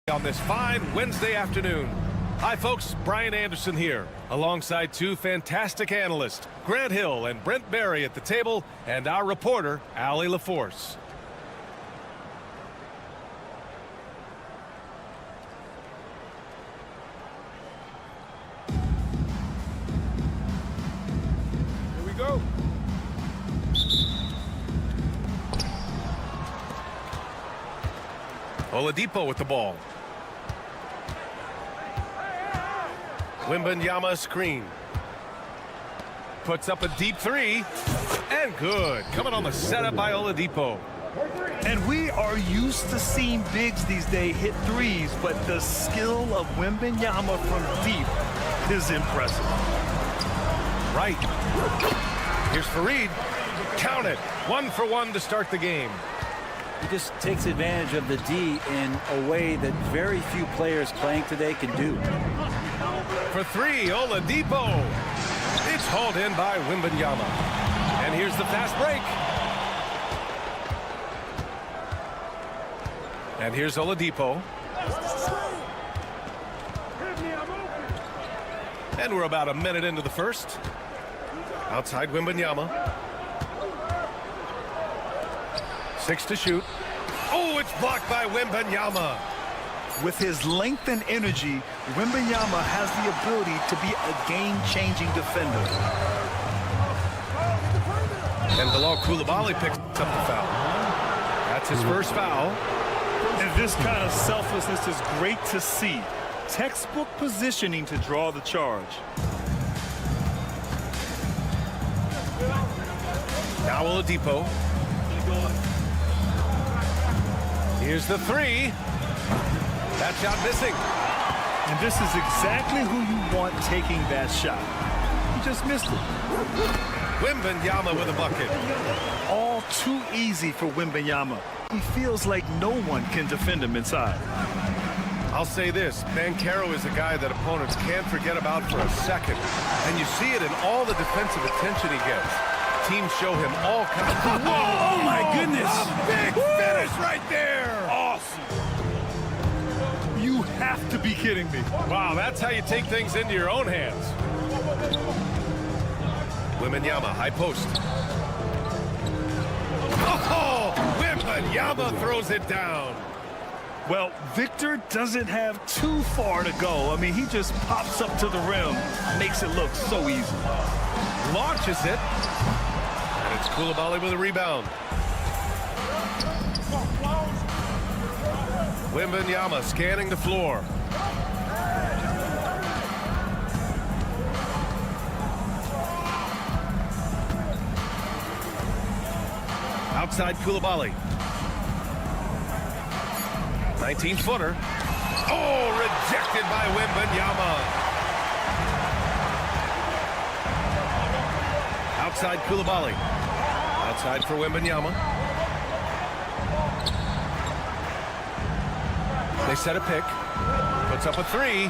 On this fine Wednesday afternoon. Hi folks, Brian Anderson here, alongside two fantastic analysts, Grant Hill and Brent Barry at the table, and our reporter, Allie LaForce. Here we go. Oladipo with the ball. Wembanyama screen. Puts up a deep three. And good. Coming on the setup by Oladipo. And we are used to seeing bigs these days hit threes, but the skill of Wembanyama from deep is impressive. Right. Here's Fareed. Count it. 1 for 1 to start the game. He just takes advantage of the D in a way that very few players playing today can do. For three, Oladipo. It's hauled in by Wembanyama. And here's the fast break. And here's Oladipo. And we're about a minute into the first. Outside Wembanyama. 6 to shoot. Oh, it's blocked by Wembanyama. With his length and energy, Wembanyama has the ability to be a game-changing defender. And Bilal Coulibaly picks up the foul. That's his first foul. And this kind of selflessness is great to see. Textbook positioning to draw the charge. Now Oladipo. Here's the three. That shot missing. And this is exactly who you want taking that shot. He just missed it. Wembanyama with a bucket. All too easy for Wembanyama. He feels like no one can defend him inside. I'll say this, Banchero is a guy that opponents can't forget about for a second. And you see it in all the defensive attention he gets. Teams show him all kinds of... Oh, my goodness! A big finish right there! Awesome! You have to be kidding me. Wow, that's how you take things into your own hands. Wembanyama, high post. Oh, Wembanyama throws it down. Well, Victor doesn't have too far to go. I mean, he just pops up to the rim, makes it look so easy. Launches it. And it's Coulibaly with a rebound. Wembanyama scanning the floor. Outside Coulibaly. 19-footer. Oh, rejected by Wembanyama. Outside Coulibaly. Outside for Wembanyama. They set a pick. Puts up a three.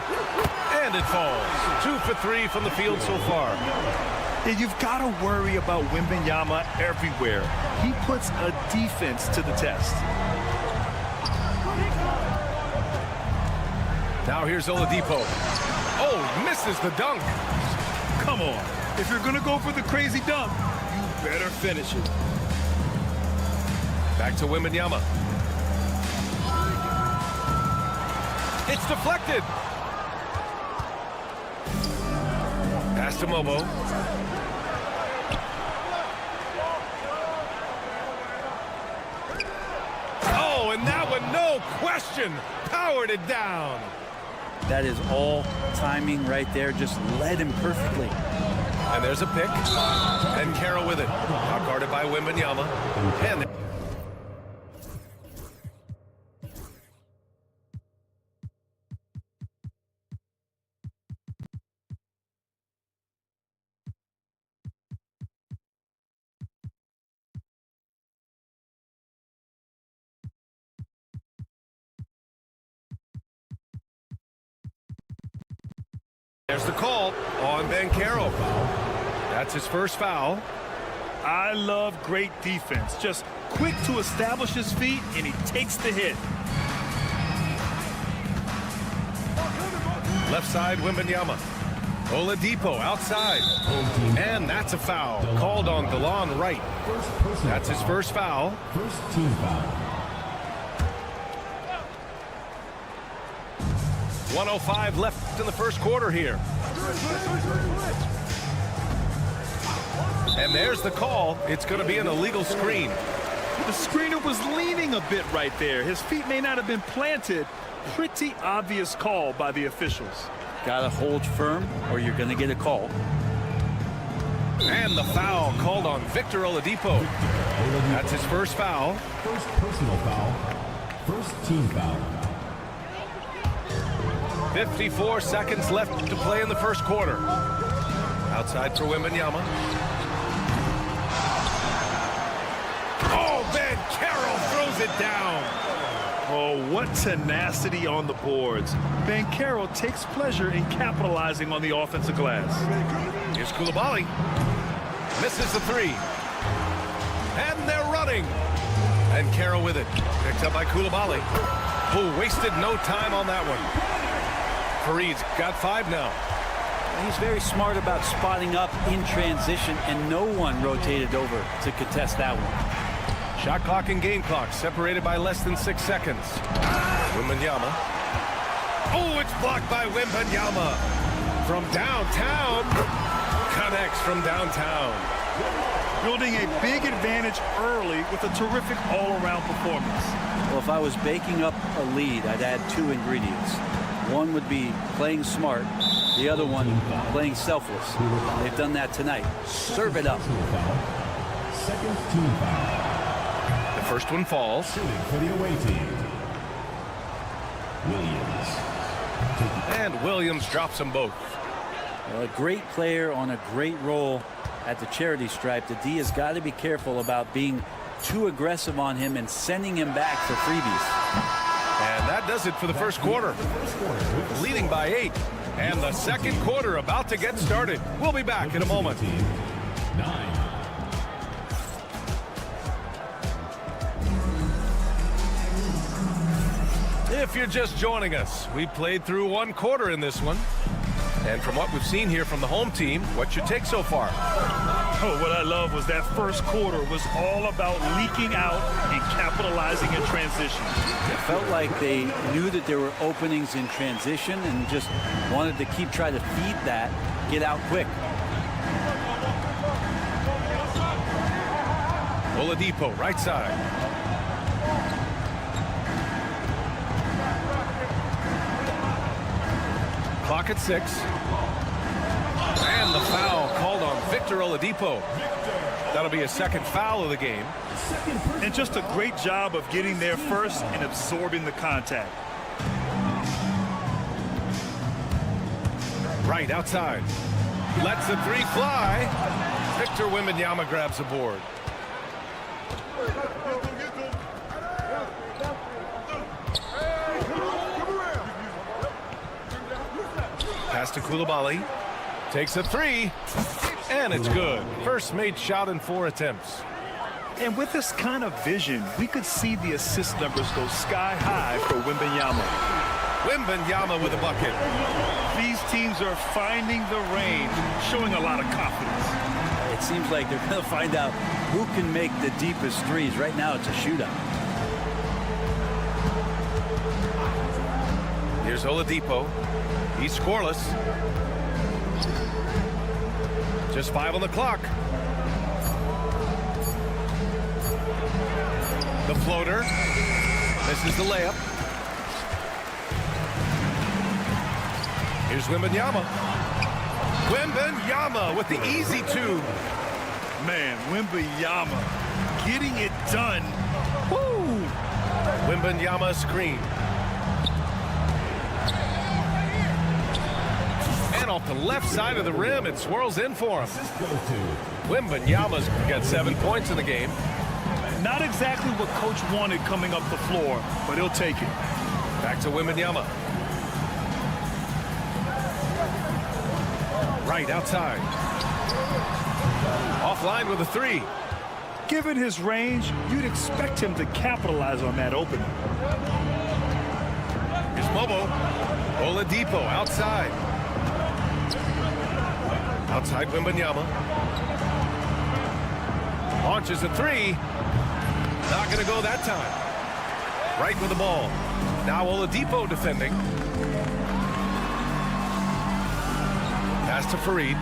And it falls. 2 for 3 from the field so far. And you've got to worry about Wembanyama everywhere. He puts a defense to the test. Now here's Oladipo. Oh, misses the dunk. Come on. If you're going to go for the crazy dunk, you better finish it. Back to Wembanyama. It's deflected. Pass to Mobo. Oh, and that one, no question, powered it down. That is all timing right there. Just led him perfectly. And there's a pick. And Carroll with it. Out guarded by Wembanyama. And there's the call on Banchero. That's his first foul. I love great defense. Just quick to establish his feet, and he takes the hit. Left side, Wembanyama. Oladipo outside. And that's a foul. Called on DeLon Wright. That's his first foul. First team foul. 1:05 left in the first quarter here. And there's the call. It's going to be an illegal screen. The screener was leaning a bit right there. His feet may not have been planted. Pretty obvious call by the officials. Gotta hold firm or you're gonna get a call. And the foul called on Victor Oladipo. That's his first foul. First personal foul. First team foul. 54 seconds left to play in the first quarter. Outside for Wembanyama. Oh, man, Carroll throws it down. Oh, what tenacity on the boards. Banchero takes pleasure in capitalizing on the offensive glass. Here's Coulibaly. Misses the three. And they're running. And Carroll with it. Picked up by Coulibaly. Who wasted no time on that one. Fareed's got 5 now. He's very smart about spotting up in transition, and no one rotated over to contest that one. Shot clock and game clock separated by less than 6 seconds. Wembanyama. Oh, it's blocked by Wembanyama. From downtown. Connects from downtown. Building a big advantage early with a terrific all-around performance. Well, if I was baking up a lead, I'd add 2 ingredients. One would be playing smart. The other one, playing selfless. They've done that tonight. Serve it up. Second team foul. The first one falls. Shooting for the away team. Williams. And Williams drops them both. Well, a great player on a great role at the charity stripe. The D has got to be careful about being too aggressive on him and sending him back for freebies. And that does it for the first quarter. Leading by 8. And the second quarter about to get started. We'll be back in a moment. 9. If you're just joining us, we played through 1 quarter in this one. And from what we've seen here from the home team, what's your take so far? Oh, what I love was that first quarter was all about leaking out and capitalizing in transition. It felt like they knew that there were openings in transition and just wanted to keep trying to feed that, get out quick. Oladipo, right side. Clock at 6. And the foul called on Victor Oladipo. That'll be a second foul of the game. And just a great job of getting there first and absorbing the contact. Right outside. Lets the 3 fly. Victor Wembanyama grabs the board. Pass to Coulibaly. Takes a 3. And it's good. First made shot in 4 attempts. And with this kind of vision, we could see the assist numbers go sky high for Wembanyama. Wembanyama with a bucket. These teams are finding the range, showing a lot of confidence. It seems like they're going to find out who can make the deepest threes. Right now, it's a shootout. Here's Oladipo. He's scoreless. Just 5 on the clock. The floater. Misses the layup. Here's Wembanyama. Wembanyama with the easy 2. Man, Wembanyama getting it done. Woo! Wembanyama screen. And off the left side of the rim, it swirls in for him. Wembanyama's got 7 points in the game. Not exactly what coach wanted coming up the floor, but he'll take it. Back to Wembanyama. Right outside. Offline with a 3. Given his range, you'd expect him to capitalize on that opening. Here's Mobo. Oladipo outside. Outside Wembanyama. Launches a three. Not going to go that time. Right with the ball. Now Oladipo defending. Pass to Fareed.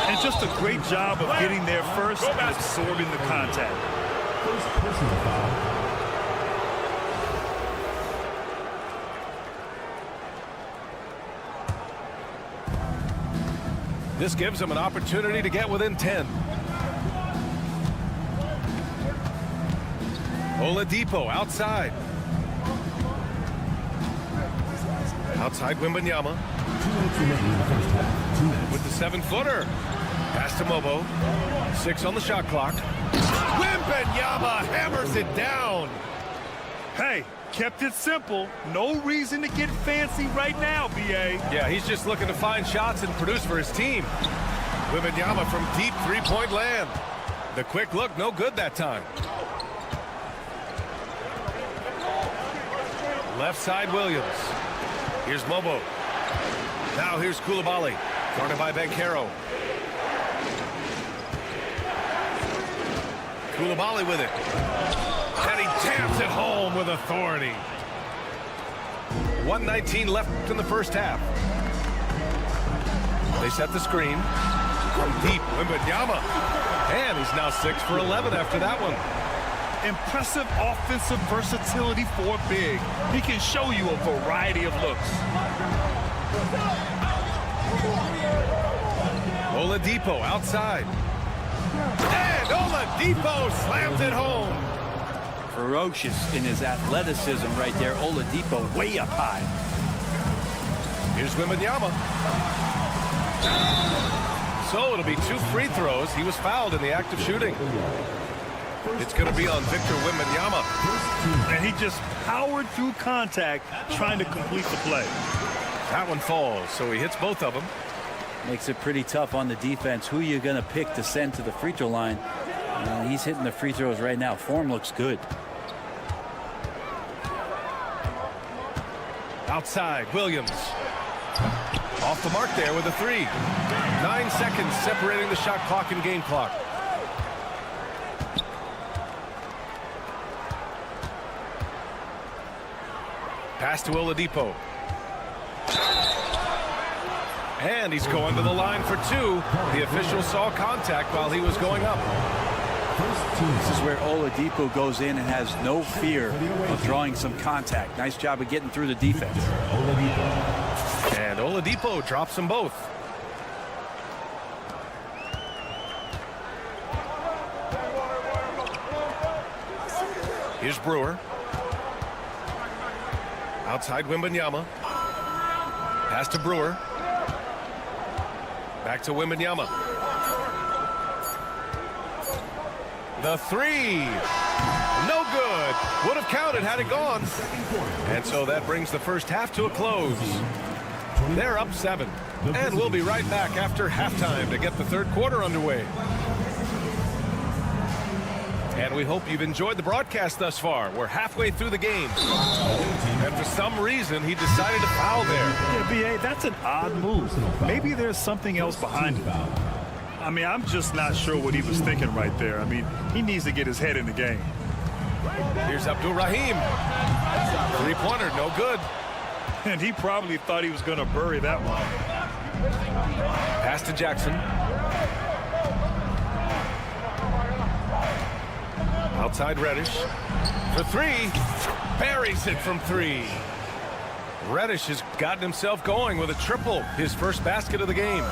And just a great job of getting there first and absorbing the contact. First personal foul. This gives him an opportunity to get within 10. Oladipo outside. Outside Wembanyama. 2 minutes remaining in the first half. 2 minutes. With the 7-footer. Pass to Mobo. 6 on the shot clock. Wembanyama hammers it down. Hey, kept it simple. No reason to get fancy right now, B.A. Yeah, he's just looking to find shots and produce for his team. Wembanyama from deep three-point land. The quick look, no good that time. Left side, Williams. Here's Mobo. Now here's Koulibaly. Guarded by Banchero. Koulibaly with it. And he jams it home with authority. 1:19 left in the first half. They set the screen. From deep, Wembanyama. And he's now 6 for 11 after that one. Impressive offensive versatility for a big. He can show you a variety of looks. Oladipo outside. And Oladipo slams it home. Ferocious in his athleticism right there. Oladipo way up high. Here's Wembanyama. So it'll be 2 free throws. He was fouled in the act of shooting. It's going to be on Victor Wembanyama. And he just powered through contact trying to complete the play. That one falls, so he hits both of them. Makes it pretty tough on the defense. Who you going to pick to send to the free throw line? He's hitting the free throws right now. Form looks good. Outside, Williams. Off the mark there with a 3. 9 seconds separating the shot clock and game clock. Pass to Oladipo. And he's going to the line for 2. The official saw contact while he was going up. This is where Oladipo goes in and has no fear of drawing some contact. Nice job of getting through the defense. And Oladipo drops them both. Here's Brewer. Outside Wembanyama. Pass to Brewer. Back to Wembanyama. The 3. No good. Would have counted had it gone. And so that brings the first half to a close. They're up 7. And we'll be right back after halftime to get the third quarter underway. And we hope you've enjoyed the broadcast thus far. We're halfway through the game. And for some reason, he decided to foul there. Yeah, B.A., that's an odd move. Maybe there's something else behind it. I mean, I'm just not sure what he was thinking right there. I mean, he needs to get his head in the game. Here's Abdul-Rahim. Three-pointer, no good. And he probably thought he was going to bury that one. Pass to Jackson. Outside Reddish. For 3. Buries it from 3. Reddish has gotten himself going with a triple. His first basket of the game.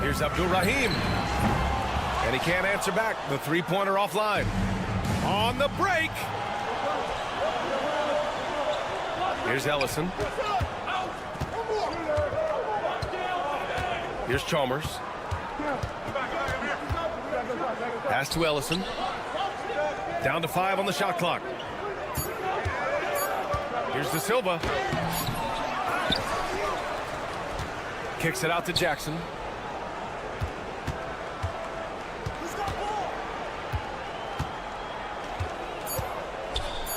Here's Abdul-Rahim. And he can't answer back. The three-pointer offline. On the break. Here's Ellison. Here's Chalmers. Pass to Ellison. Down to 5 on the shot clock. Here's De Silva. Kicks it out to Jackson.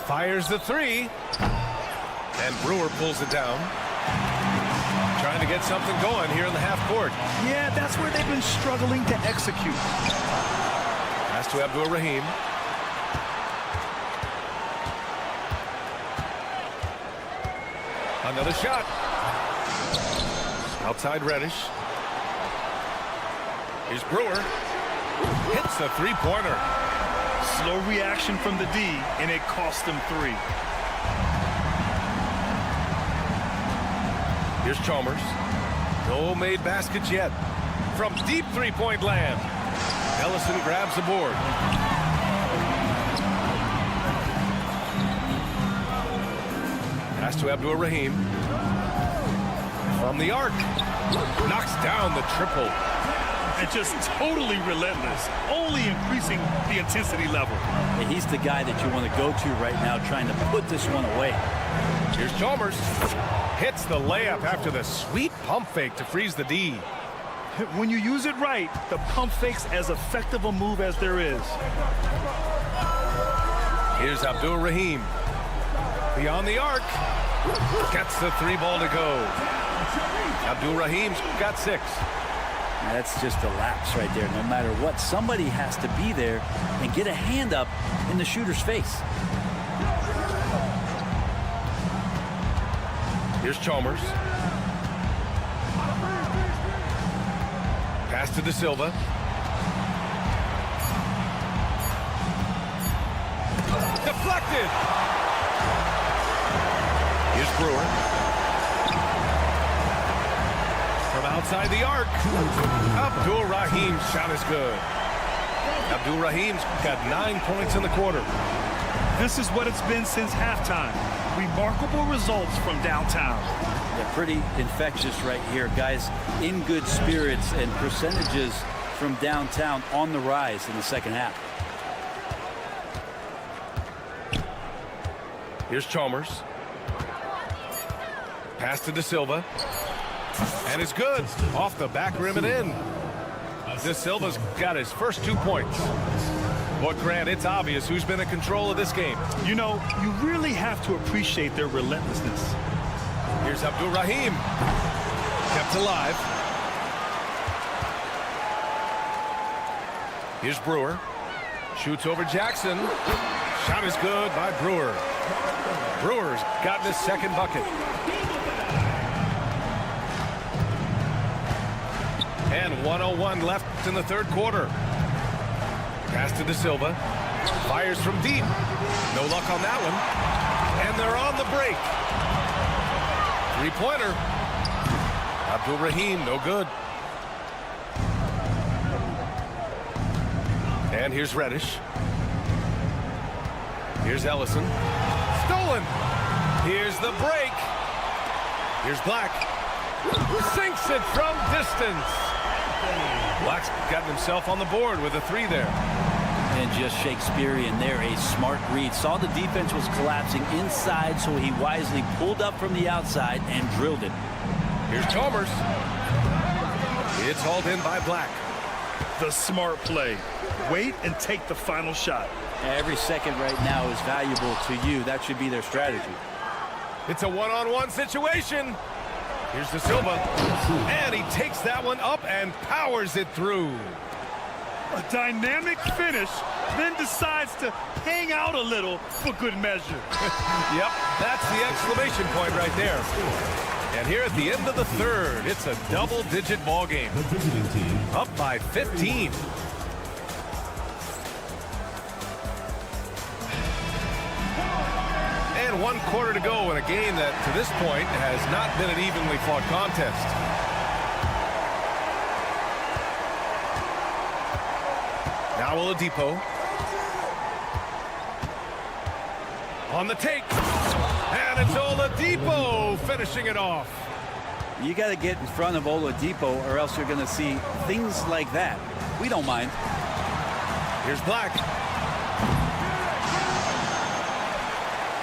Fires the three. And Brewer pulls it down. Trying to get something going here in the half court. Yeah, that's where they've been struggling to execute. Pass to Abdul-Rahim. Another shot. Outside Reddish. Here's Brewer. Hits a three-pointer. Slow reaction from the D, and it cost them 3. Here's Chalmers. No made baskets yet. From deep three-point land. Ellison grabs the board. Pass to Abdul-Rahim. From the arc. Knocks down the triple. And just totally relentless, only increasing the intensity level. And he's the guy that you want to go to right now, trying to put this one away. Here's Chalmers. Hits the layup after the sweet pump fake to freeze the D. When you use it right, the pump fake's as effective a move as there is. Here's Abdul-Rahim. Beyond the arc. Gets the 3-ball to go. Abdul-Rahim's got 6. That's just a lapse right there. No matter what, somebody has to be there and get a hand up in the shooter's face. Here's Chalmers. Pass to De Silva. Deflected. Here's Brewer. From outside the arc. Abdul-Rahim's shot is good. Abdul-Rahim's got 9 points in the quarter. This is what it's been since halftime. Remarkable results from downtown. Yeah, pretty infectious right here. Guys in good spirits, and percentages from downtown on the rise in the second half. Here's Chalmers. Pass to De Silva. And it's good. Off the back rim and in. De Silva's got his first 2 points. But Grant, it's obvious who's been in control of this game. You know, you really have to appreciate their relentlessness. Here's Abdul-Rahim. Kept alive. Here's Brewer. Shoots over Jackson. Shot is good by Brewer. Brewer's gotten his second bucket. And 1:01 left in the third quarter. Pass to De Silva. Fires from deep. No luck on that one. And they're on the break. Three-pointer. Abdul-Rahim, no good. And here's Reddish. Here's Ellison. Stolen. Here's the break. Here's Black. Sinks it from distance. Black's gotten himself on the board with a 3 there. And just Shakespearean there, a smart read. Saw the defense was collapsing inside, so he wisely pulled up from the outside and drilled it. Here's Chalmers. It's hauled in by Black. The smart play. Wait and take the final shot. Every second right now is valuable to you. That should be their strategy. It's a one-on-one situation. Here's De Silva. And he takes that one up and powers it through. A dynamic finish, then decides to hang out a little for good measure. Yep, that's the exclamation point right there. And here at the end of the third, it's a double-digit ball game. The visiting team. Up by 15. And 1 quarter to go in a game that, to this point, has not been an evenly fought contest. Now Oladipo. On the take. And it's Oladipo finishing it off. You got to get in front of Oladipo, or else you're going to see things like that. We don't mind. Here's Black.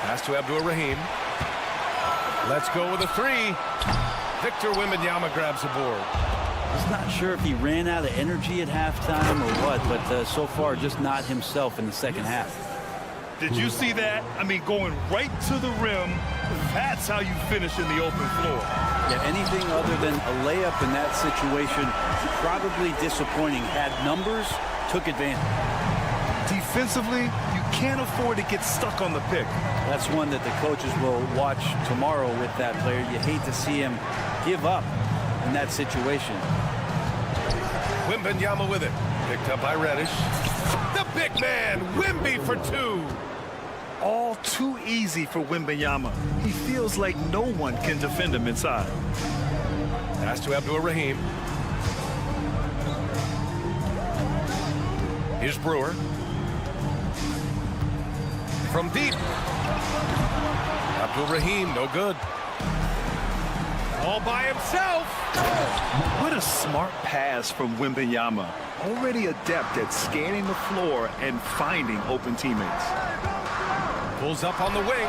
Pass to Abdul-Rahim. Let's go with a 3. Victor Wembanyama grabs the board. Just not sure if he ran out of energy at halftime or what, but so far just not himself in the second half. Did you see that? I mean, going right to the rim, that's how you finish in the open floor. Yeah, anything other than a layup in that situation, probably disappointing. Had numbers, took advantage. Defensively, you can't afford to get stuck on the pick. That's one that the coaches will watch tomorrow with that player. You hate to see him give up in that situation. Wembanyama with it. Picked up by Reddish. The big man, Wemby for two. All too easy for Wembanyama. He feels like no one can defend him inside. Pass to Abdur-Rahim. Here's Brewer. From deep. Abdur-Rahim, no good. All by himself. What a smart pass from Wembanyama. Already adept at scanning the floor and finding open teammates. Pulls up on the wing.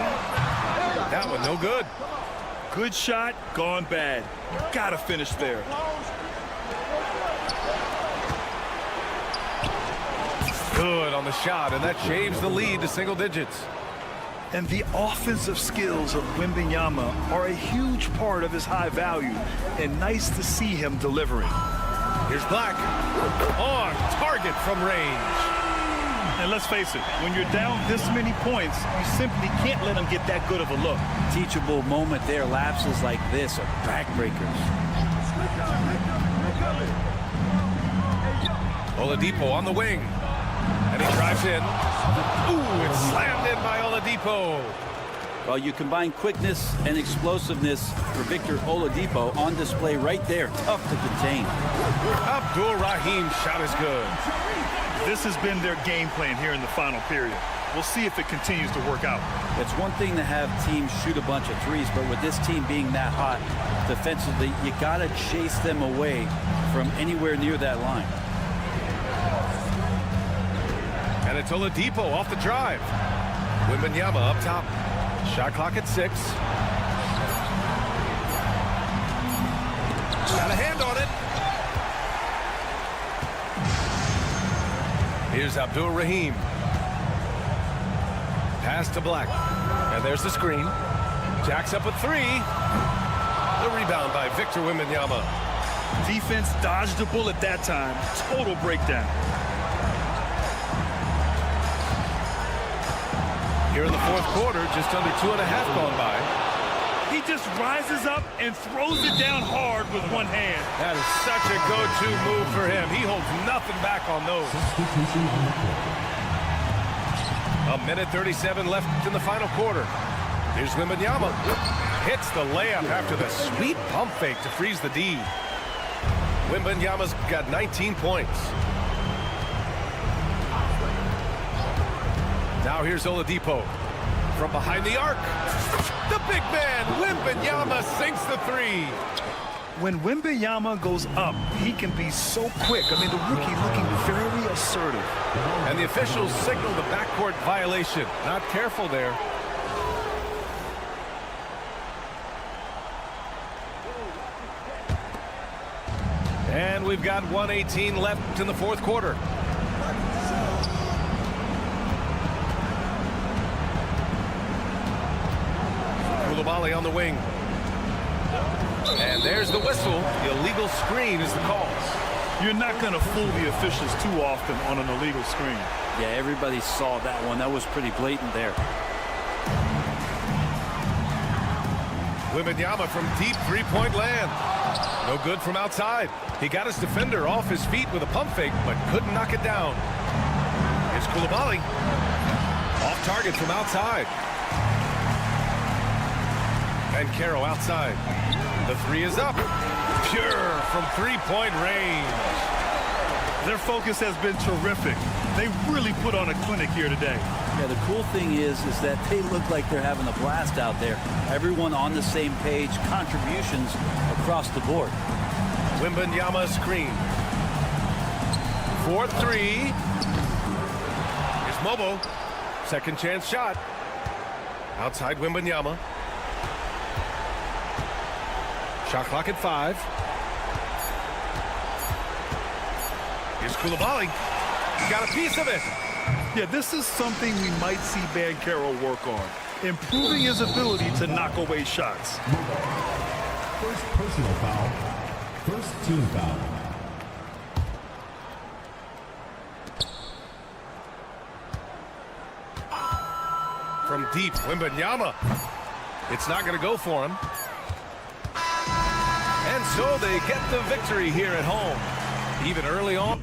That one no good. Good shot, gone bad. Gotta finish there. Good on the shot, and that shaves the lead to single digits. And the offensive skills of Wembanyama are a huge part of his high value, and nice to see him delivering. Here's Black. On target from range. And let's face it, when you're down this many points, you simply can't let him get that good of a look. Teachable moment there. Lapses like this are backbreakers. Oladipo on the wing. And he drives in. Ooh, it's slammed in by Oladipo. Well, you combine quickness and explosiveness for Victor Oladipo on display right there. Tough to contain. Abdur-Rahim shot is good. This has been their game plan here in the final period. We'll see if it continues to work out. It's one thing to have teams shoot a bunch of threes, but with this team being that hot defensively, you got to chase them away from anywhere near that line. And it's Oladipo off the drive. Wembanyama up top. Shot clock at 6. Got a hand on it. Here's Abdur-Rahim. Pass to Black. And there's the screen. Jacks up a 3. The rebound by Victor Wembanyama. Defense dodged a bullet that time. Total breakdown. Here in the fourth quarter, just under 2.5 gone by. He just rises up and throws it down hard with one hand. That is such a go-to move for him. He holds nothing back on those. A minute 37 left in the final quarter. Here's Wembanyama. Hits the layup after the sweet pump fake to freeze the D. Wembanyama's got 19 points. Now here's Oladipo from behind the arc. The big man, Wembanyama, sinks the 3. When Wembanyama goes up, he can be so quick. I mean, the rookie looking very assertive. And the officials signal the backcourt violation. Not careful there. And we've got 1:18 left in the fourth quarter. Koulibaly on the wing. And there's the whistle. The illegal screen is the call. You're not going to fool the officials too often on an illegal screen. Yeah, everybody saw that one. That was pretty blatant there. Wembanyama from deep three-point land. No good from outside. He got his defender off his feet with a pump fake, but couldn't knock it down. Here's Koulibaly. Off target from outside. And Caro outside. The 3 is up. Pure from three-point range. Their focus has been terrific. They really put on a clinic here today. Yeah, the cool thing is that they look like they're having a blast out there. Everyone on the same page, contributions across the board. Wembanyama screen. 4-3. Here's Mobo. Second chance shot. Outside Wembanyama. Shot clock at 5. Here's Koulibaly. He got a piece of it. Yeah, this is something we might see Banchero work on, improving his ability to knock away shots. First personal foul. First team foul. From deep, Wembanyama. It's not going to go for him. And so they get the victory here at home. Even early on.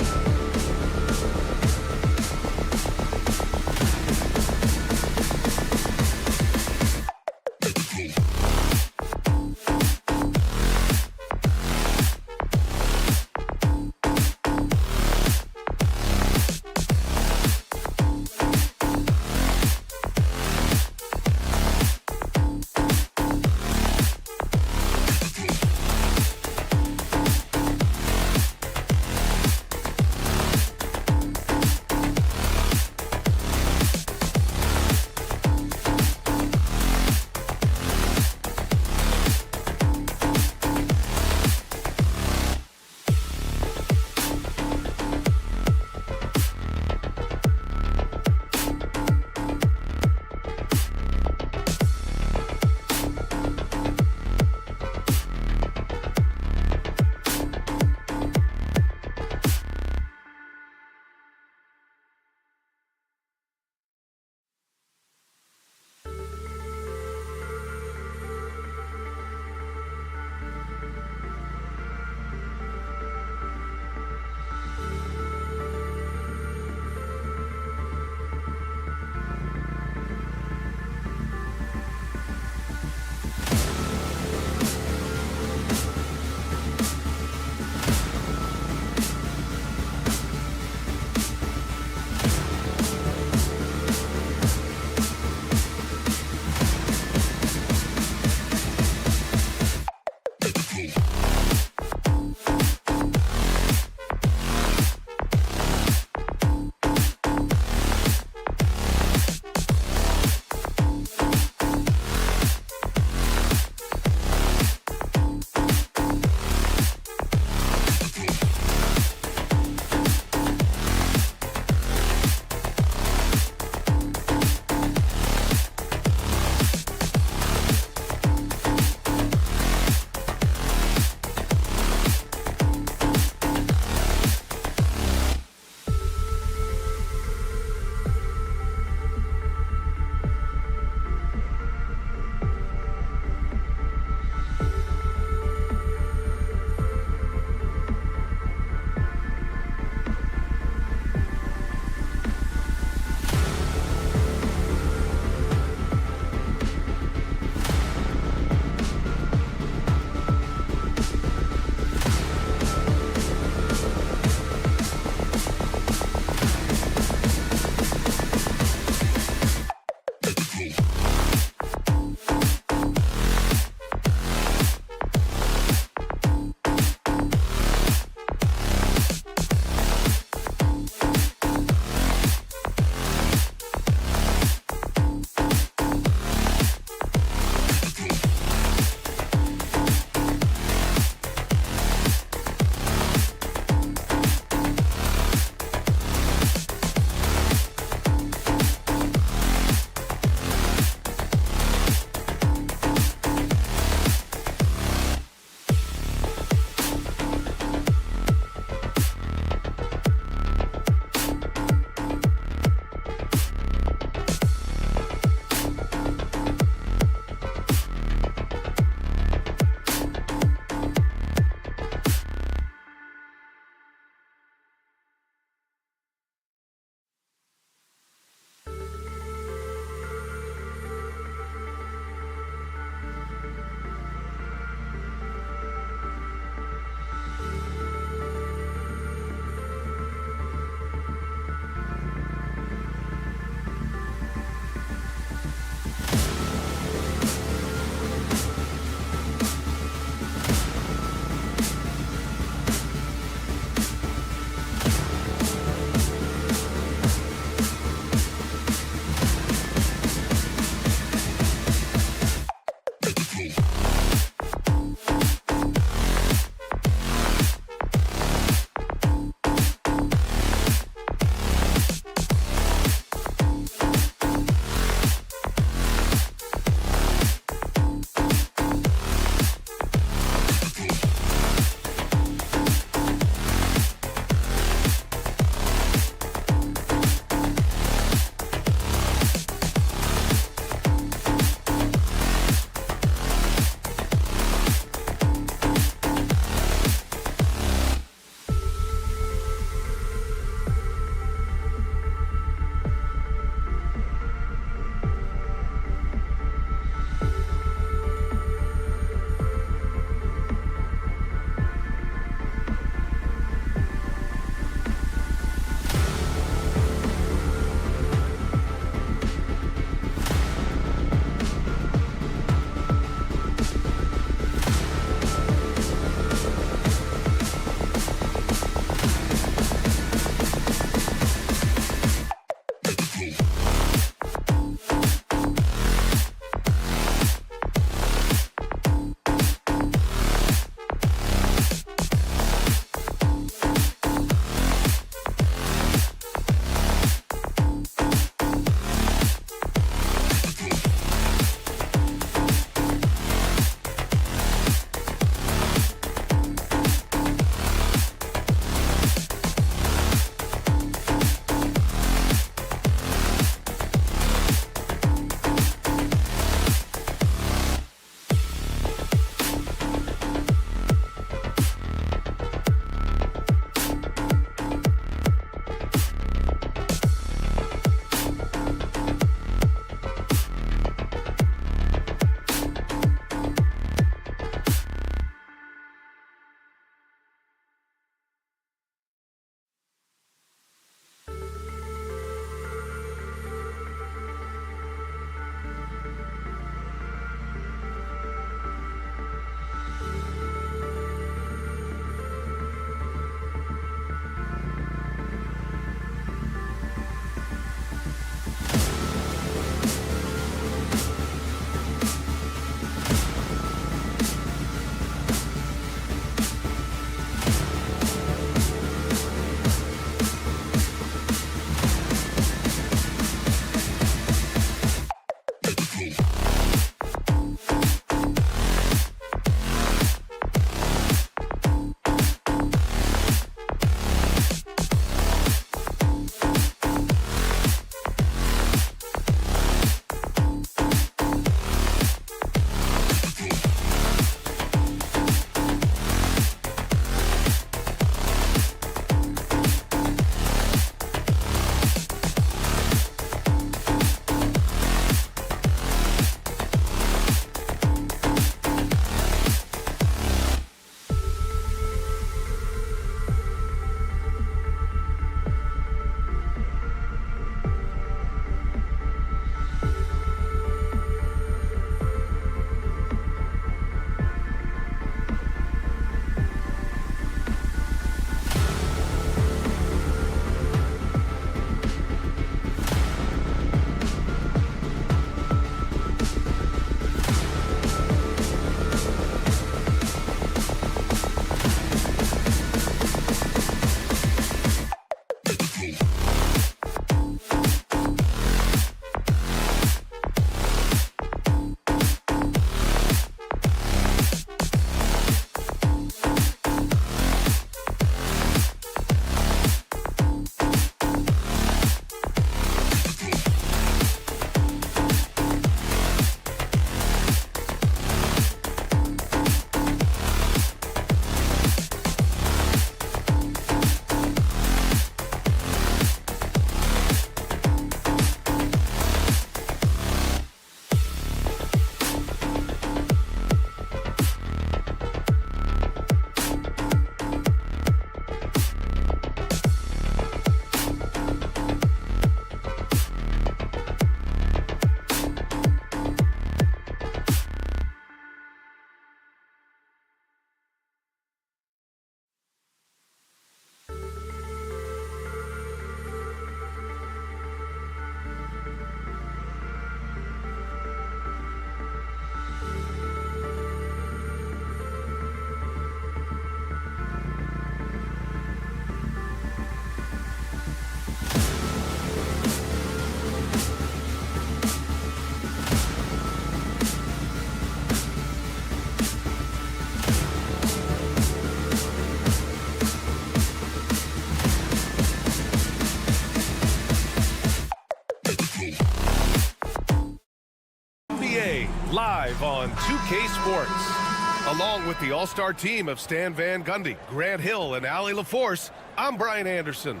live on 2K Sports. Along with the all-star team of Stan Van Gundy, Grant Hill, and Allie LaForce, I'm Brian Anderson.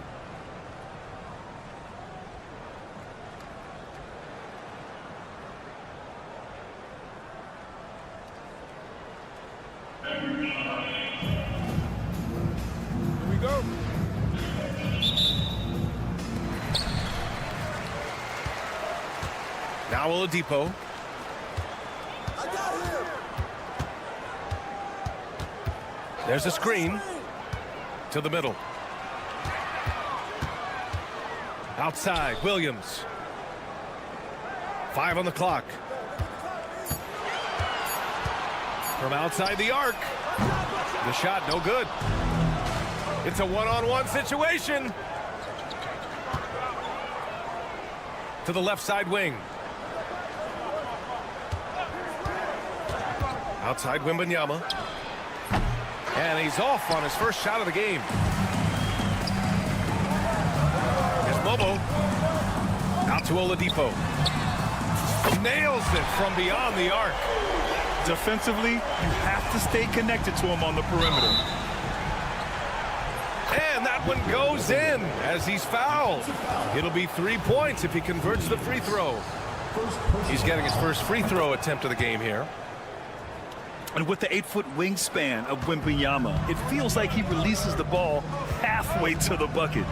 Here we go. Now Oladipo. There's a screen to the middle. Outside, Williams. 5 on the clock. From outside the arc. The shot, no good. It's a one-on-one situation. To the left side wing. Outside Wembanyama. And he's off on his first shot of the game. Here's Bobo. Out to Oladipo. Nails it from beyond the arc. Defensively, you have to stay connected to him on the perimeter. And that one goes in as he's fouled. It'll be 3 points if he converts the free throw. He's getting his first free throw attempt of the game here. And with the 8-foot wingspan of Wembanyama, it feels like he releases the ball halfway to the bucket.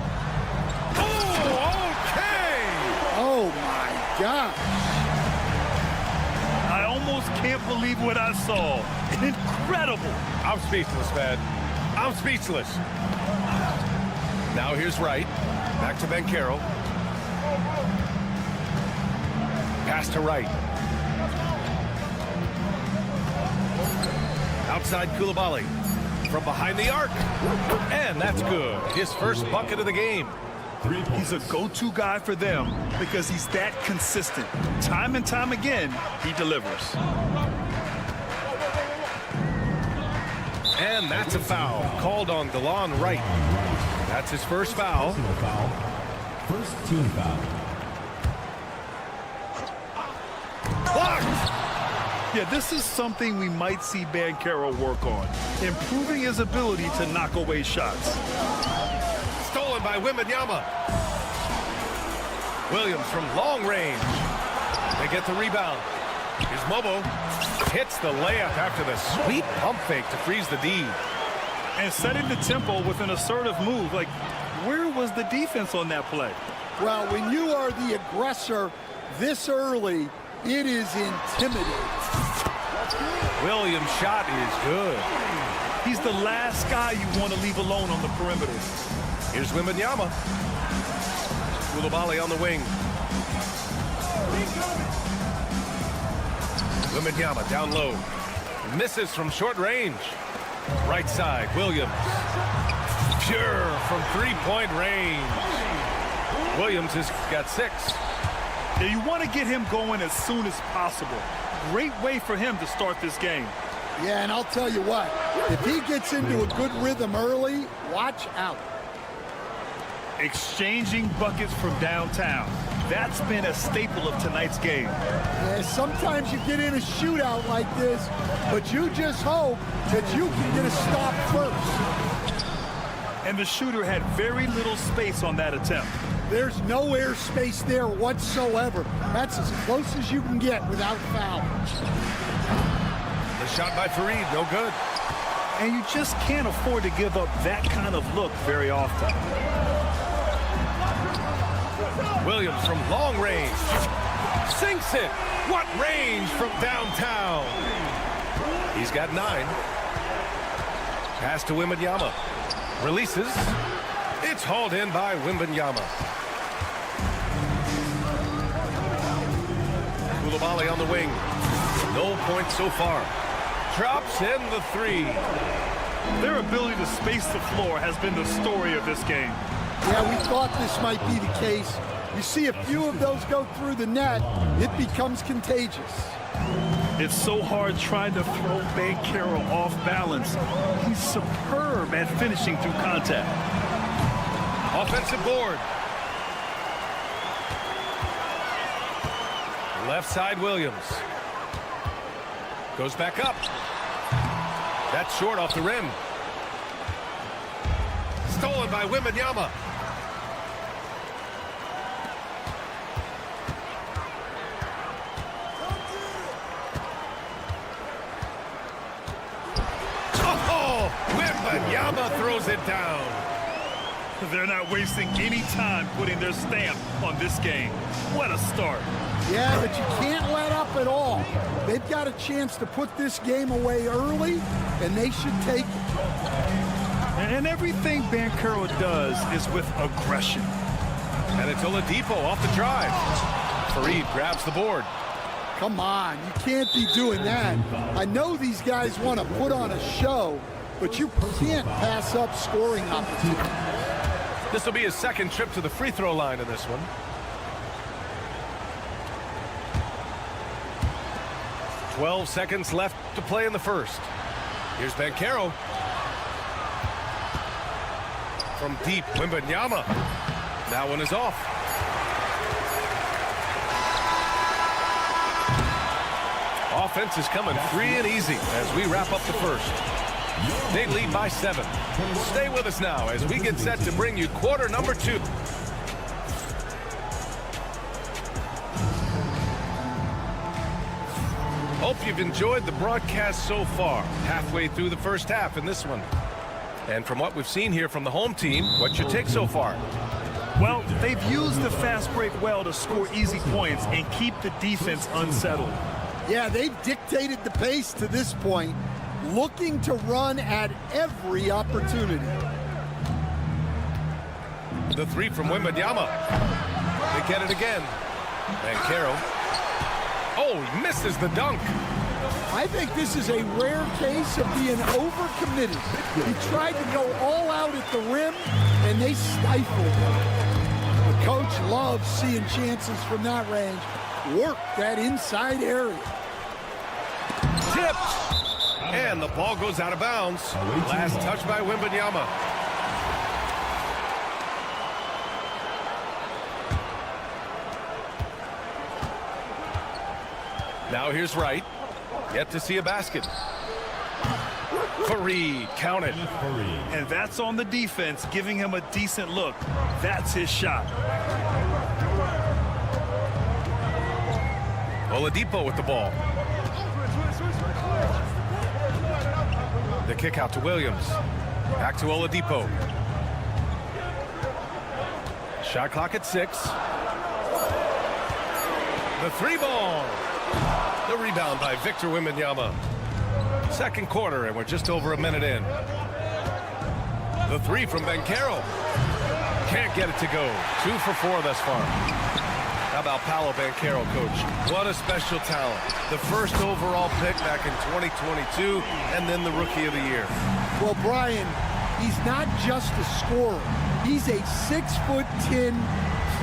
Oh, okay! Oh, my God. I almost can't believe what I saw. Incredible. I'm speechless, man. I'm speechless. Now here's Wright. Back to Banchero. Pass to Wright. Outside Coulibaly. From behind the arc. And that's good. His first bucket of the game. He's a go-to guy for them because he's that consistent. Time and time again, he delivers. And that's a foul called on DeLon Wright. That's his first foul. First team foul. Blocked! Yeah, this is something we might see Banchero work on, improving his ability to knock away shots. Stolen by Wembanyama. Williams from long range. They get the rebound. Here's Mobo. Hits the layup after the sweet pump fake to freeze the D. And setting the tempo with an assertive move. Like, where was the defense on that play? Well, when you are the aggressor this early, it is intimidating. Williams' shot is good. He's the last guy you want to leave alone on the perimeter. Here's Wembanyama. Coulibaly on the wing. Wembanyama down low. Misses from short range. Right side, Williams. Pure from three-point range. Williams has got 6. Yeah, you want to get him going as soon as possible. Great way for him to start this game. Yeah, and I'll tell you what, if he gets into a good rhythm early, watch out. Exchanging buckets from downtown. That's been a staple of tonight's game. Yeah, sometimes you get in a shootout like this, but you just hope that you can get a stop first. And the shooter had very little space on that attempt. There's no air space there whatsoever. That's as close as you can get without a foul. The shot by Fareed, no good. And you just can't afford to give up that kind of look very often. Williams from long range. Sinks it. What range from downtown? He's got 9. Pass to Wembanyama. Releases. It's hauled in by Wembanyama. Coulibaly on the wing. No points so far. Drops in the 3. Their ability to space the floor has been the story of this game. Yeah, we thought this might be the case. You see a few of those go through the net, it becomes contagious. It's so hard trying to throw Banchero off balance. He's superb at finishing through contact. Offensive board. Left side Williams. Goes back up. That's short off the rim. Stolen by Wembanyama. Oh, Wembanyama throws it down. They're not wasting any time putting their stamp on this game. What a start. Yeah, but you can't let up at all. They've got a chance to put this game away early, and they should take it. And everything Banchero does is with aggression. And it's Oladipo off the drive. Fareed grabs the board. Come on, you can't be doing that. I know these guys want to put on a show, but you can't pass up scoring opportunities. This will be his second trip to the free throw line in this one. "12 seconds left to play in the first. Here's Banchero. From deep, Wembanyama. That one is off. Offense is coming free and easy as we wrap up the first. They lead by 7. Stay with us now as we get set to bring you quarter number 2. Hope you've enjoyed the broadcast so far. Halfway through the first half in this one. And from what we've seen here from the home team, what's your take so far? Well, they've used the fast break well to score easy points and keep the defense unsettled. Yeah, they've dictated the pace to this point, looking to run at every opportunity. The 3 from Wembanyama. They get it again. Banchero. Oh, he misses the dunk. I think this is a rare case of being overcommitted. He tried to go all out at the rim, and they stifled him. The coach loves seeing chances from that range. Work that inside area. Tipped. And the ball goes out of bounds. Last touch by Wembanyama. Now here's Wright. Yet to see a basket. Fareed, count it. And that's on the defense, giving him a decent look. That's his shot. Oladipo with the ball. The kick out to Williams. Back to Oladipo. Shot clock at 6. The 3-ball. The rebound by Victor Wembanyama. Second quarter, and we're just over a minute in. The 3 from Banchero. Can't get it to go. 2 for 4 thus far. How about Paolo Banchero, coach? What a special talent. The first overall pick back in 2022, and then the Rookie of the Year. Well, Brian, he's not just a scorer. He's a 6'10"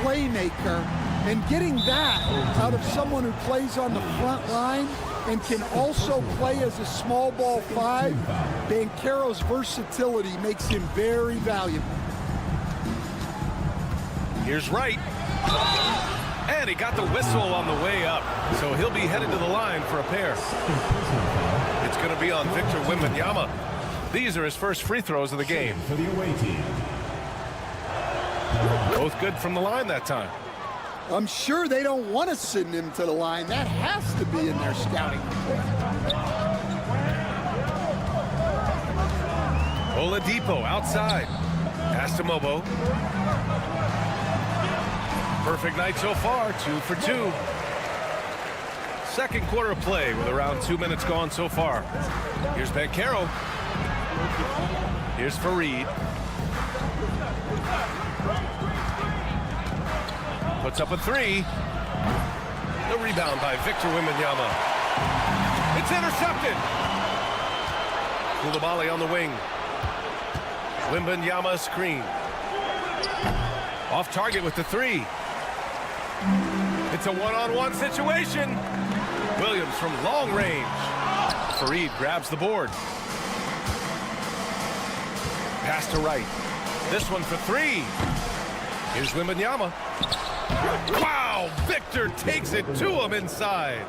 playmaker, and getting that out of someone who plays on the front line and can also play as a small ball 5, Banchero's versatility makes him very valuable. Here's Wright. And he got the whistle on the way up, so he'll be headed to the line for a pair. It's going to be on Victor Wembanyama. These are his first free throws of the game. For the away team. Both good from the line that time. I'm sure they don't want to send him to the line. That has to be in their scouting report. Oladipo outside. Pass to Mobo. Perfect night so far, 2 for 2. Second quarter of play with around 2 minutes gone so far. Here's Banchero. Here's Fareed. Puts up a 3. The rebound by Victor Wembanyama. It's intercepted. Koulibaly on the wing. Wembanyama screen. Off target with the 3. It's a one-on-one situation. Williams from long range. Fareed grabs the board. Pass to Wright. This one for 3. Here's Wembanyama. Wow! Victor takes it to him inside.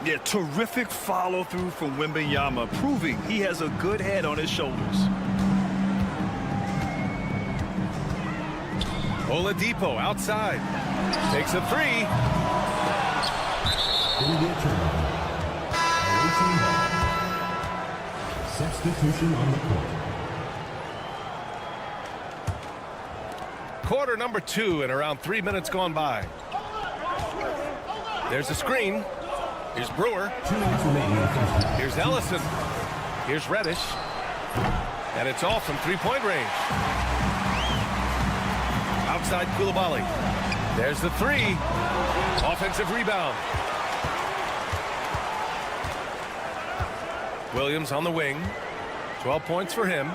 Yeah, terrific follow-through from Wembanyama, proving he has a good head on his shoulders. Oladipo outside. Takes a 3. Substitution on the court. Quarter number 2 and around 3 minutes gone by. There's a screen. Here's Brewer. 2 minutes remaining in the first half. Here's Ellison. Here's Reddish. And it's all from three-point range. Outside Koulibaly. There's the 3. Off offensive rebound. Williams on the wing. 12 points for him.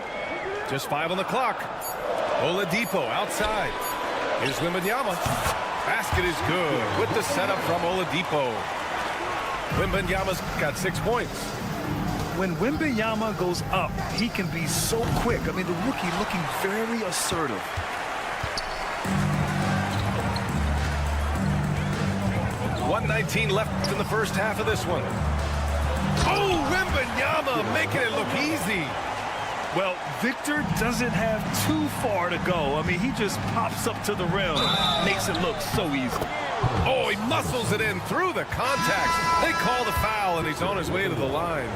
Just 5 on the clock. Oladipo outside. Here's Wembanyama. Basket is good with the setup from Oladipo. Wembanyama's got 6 points. When Wembanyama goes up, he can be so quick. I mean, the rookie looking very assertive. .119 left in the first half of this one. Oh, Wembanyama making it look easy. Well, Victor doesn't have too far to go. I mean, he just pops up to the rim, makes it look so easy. Oh, he muscles it in through the contact. They call the foul, and he's on his way to the line.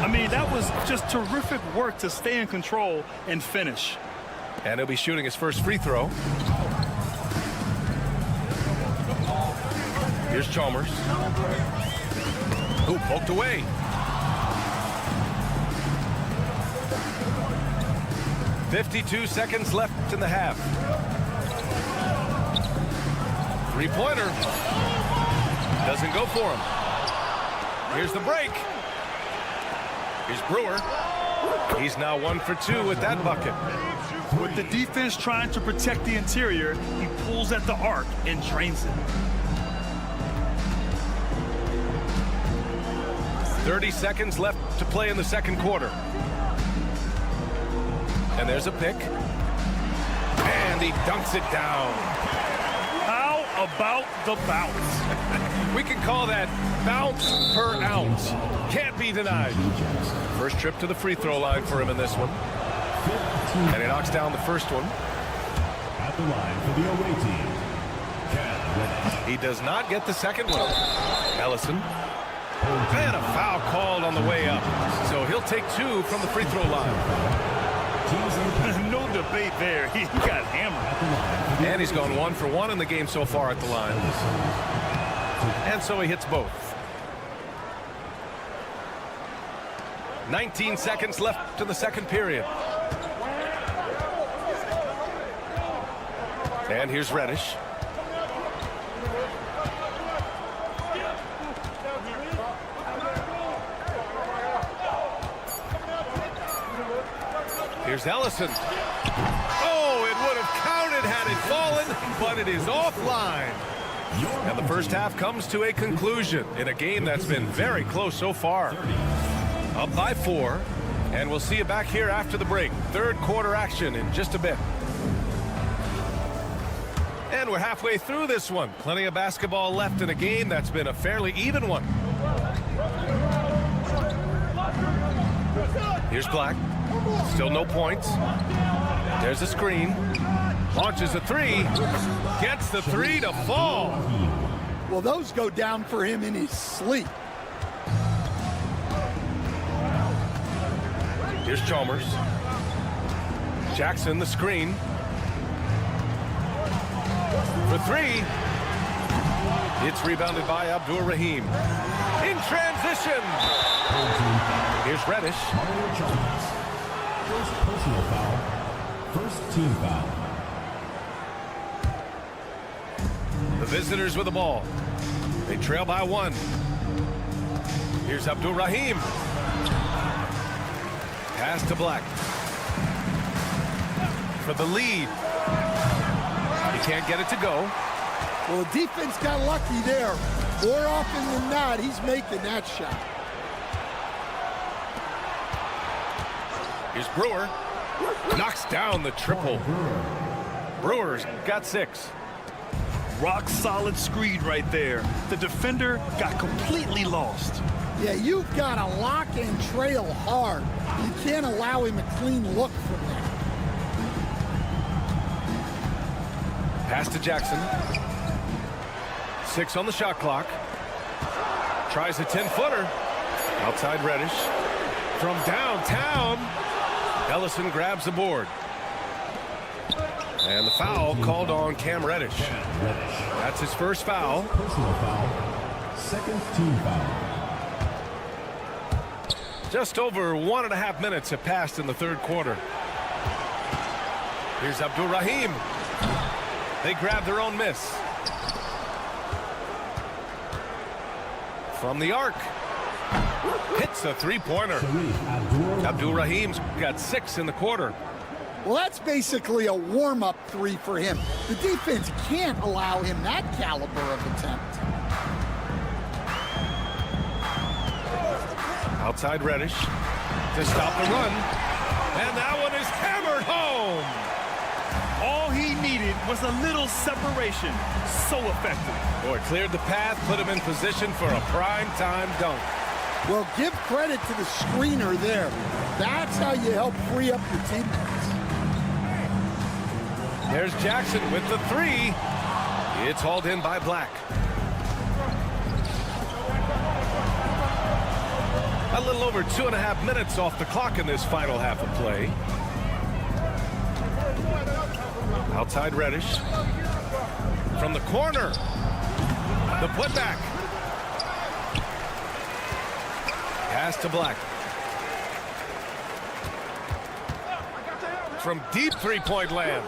I mean, that was just terrific work to stay in control and finish. And he'll be shooting his first free throw. Here's Chalmers. Who poked away. .52 seconds left in the half. Three-pointer. Doesn't go for him. Here's the break. Here's Brewer. He's now 1 for 2 with that bucket. With the defense trying to protect the interior, he pulls at the arc and drains it. 30 seconds left to play in the second quarter. And there's a pick. And he dunks it down. How about the bounce? We can call that bounce per ounce. Can't be denied. First trip to the free throw line for him in this one. And he knocks down the first one. At the line for the away team, Cam Reddish. He does not get the second one. Ellison. And a foul called on the way up. So he'll take 2 from the free throw line. No debate there. He got hammered. And he's gone 1 for 1 in the game so far at the line. And so he hits both. 19 seconds left in the second period. And here's Reddish. Here's Ellison. Oh, it would have counted had it fallen, but it is offline. And the first half comes to a conclusion in a game that's been very close so far. Up by 4, and we'll see you back here after the break. Third quarter action in just a bit. And we're halfway through this one. Plenty of basketball left in a game that's been a fairly even one. Here's Black. Still no points. There's a screen. Launches a 3. Gets the 3 to fall. Well, those go down for him in his sleep. Here's Chalmers. Jackson, the screen. For 3. It's rebounded by Abdur-Rahim. In transition. Here's Reddish. First personal foul. First team foul. The visitors with the ball. They trail by 1. Here's Abdur-Rahim. Pass to Black. For the lead. He can't get it to go. Well, the defense got lucky there. More often than not, he's making that shot. Here's Brewer. Knocks down the triple. Brewer's got 6. Rock solid screen right there. The defender got completely lost. Yeah, you've got to lock and trail hard. You can't allow him a clean look from that. Pass to Jackson. 6 on the shot clock. Tries a 10-footer. Outside Reddish. From downtown, Ellison grabs the board. And the foul called on Cam Reddish. That's his first foul. Personal foul. Second team foul. Just over 1.5 minutes have passed in the third quarter. Here's Abdur-Rahim. They grab their own miss. From the arc. Hits a three-pointer. Abdul-Rahim's got 6 in the quarter. Well, that's basically a warm-up 3 for him. The defense can't allow him that caliber of attempt. Outside Reddish to stop the run. And that one is hammered home. All he needed was a little separation. So effective. Boy, cleared the path, put him in position for a prime-time dunk. Well, give credit to the screener there. That's how you help free up your teammates. There's Jackson with the 3. It's hauled in by Black. A little over 2.5 minutes off the clock in this final half of play. Outside Reddish. From the corner. The putback. Pass to Black. From deep three-point land.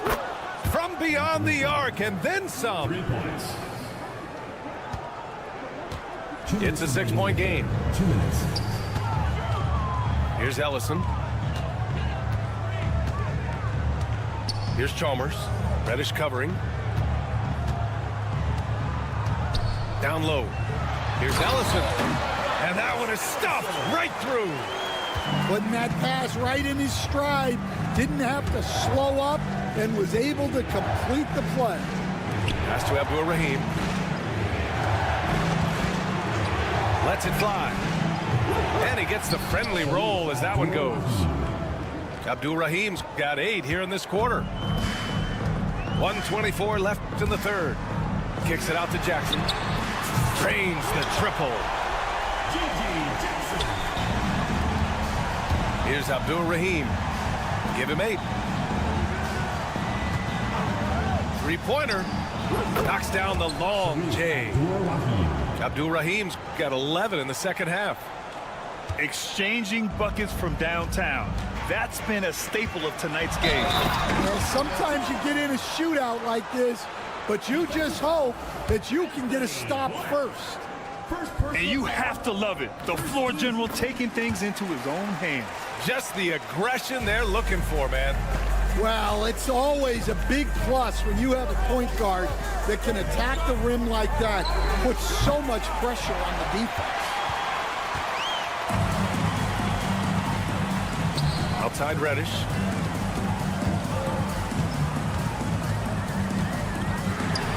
From beyond the arc and then some. 3 points. It's a 6-point game. 2 minutes. Here's Ellison. Here's Chalmers. Reddish covering. Down low. Here's Ellison. And that one is stuffed right through. Putting that pass right in his stride. Didn't have to slow up and was able to complete the play. Pass to Abdul-Rahim. Lets it fly. And he gets the friendly roll as that one goes. Abdul-Rahim's got 8 here in this quarter. 1:24 left in the third. Kicks it out to Jackson. Drains the triple. Here's Abdul-Rahim. Give him 8. Three-pointer. Knocks down the long J. Abdul-Rahim's got 11 in the second half. Exchanging buckets from downtown. That's been a staple of tonight's game. Well, sometimes you get in a shootout like this, but you just hope that you can get a stop first. And you have to love it. The floor general taking things into his own hands. Just the aggression they're looking for, man. Well, it's always a big plus when you have a point guard that can attack the rim like that, put so much pressure on the defense. Outside Reddish.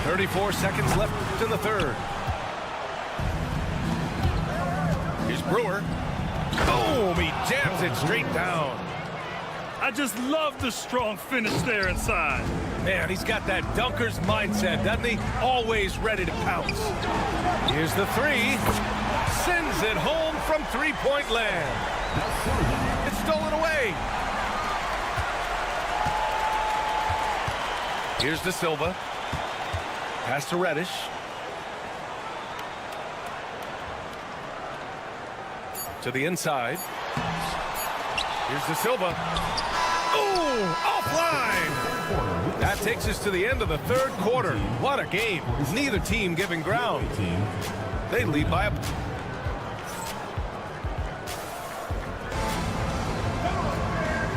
.34 seconds left in the third. Here's Brewer. Boom! He jams it straight down. I just love the strong finish there inside. Man, he's got that dunker's mindset, doesn't he? Always ready to pounce. Here's the 3. Sends it home from three-point land. It's stolen away. Here's De Silva. Pass to Reddish. To the inside. Here's De Silva. Ooh, offline. That takes us to the end of the third quarter. What a game. Neither team giving ground. They lead by a...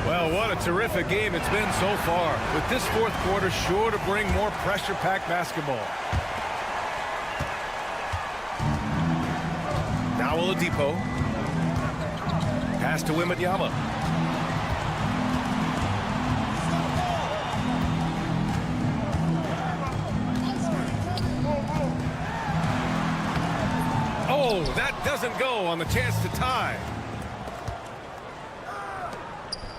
Well, what a terrific game it's been so far. With this fourth quarter sure to bring more pressure-packed basketball. Now Oladipo. Pass to Wembanyama. Oh, that doesn't go on the chance to tie.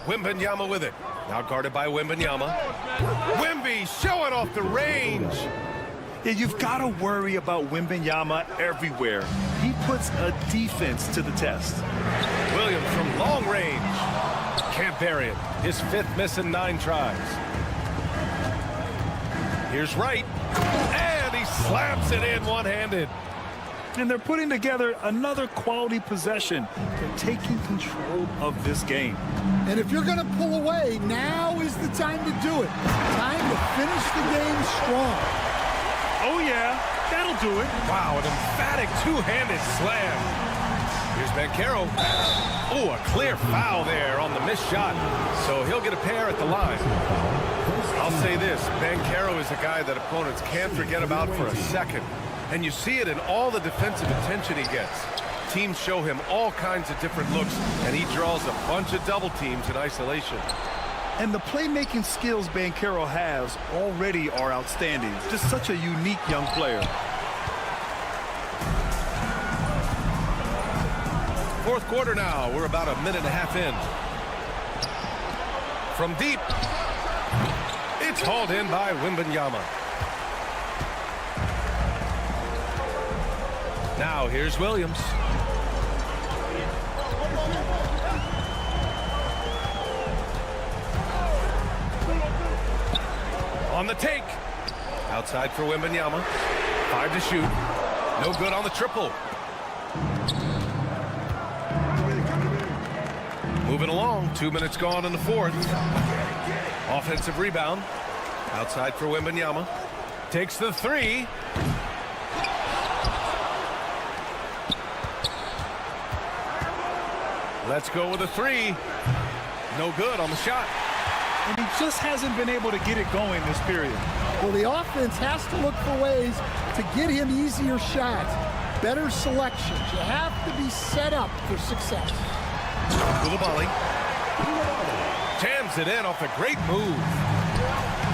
Wembanyama with it. Now guarded by Wembanyama. Wemby showing off the range. Yeah, you've got to worry about Wembanyama everywhere. He puts a defense to the test. Williams from long range. Can't bury it. His 5th miss in 9 tries. Here's Wright. And he slaps it in one-handed. And they're putting together another quality possession. They're taking control of this game. And if you're going to pull away, now is the time to do it. Time to finish the game strong. Oh, yeah. That That'll do it. Wow, an emphatic two-handed slam. Here's Banchero. Oh, a clear foul there on the missed shot. So he'll get a pair at the line. I'll say this, Banchero is a guy that opponents can't forget about for a second. And you see it in all the defensive attention he gets. Teams show him all kinds of different looks, and he draws a bunch of double teams in isolation. And the playmaking skills Banchero has already are outstanding. Just such a unique young player. Fourth quarter now. We're about a minute and a half in. From deep. It's hauled in by Wembanyama. Now here's Williams. On the take. Outside for Wembanyama. 5 to shoot. No good on the triple. Moving along. 2 minutes gone in the fourth. Offensive rebound. Outside for Wembanyama. Takes the three. Let's go with a three. No good on the shot. And he just hasn't been able to get it going this period. Well, the offense has to look for ways to get him easier shots, better selections. You have to be set up for success. Coulibaly jams it in off a great move.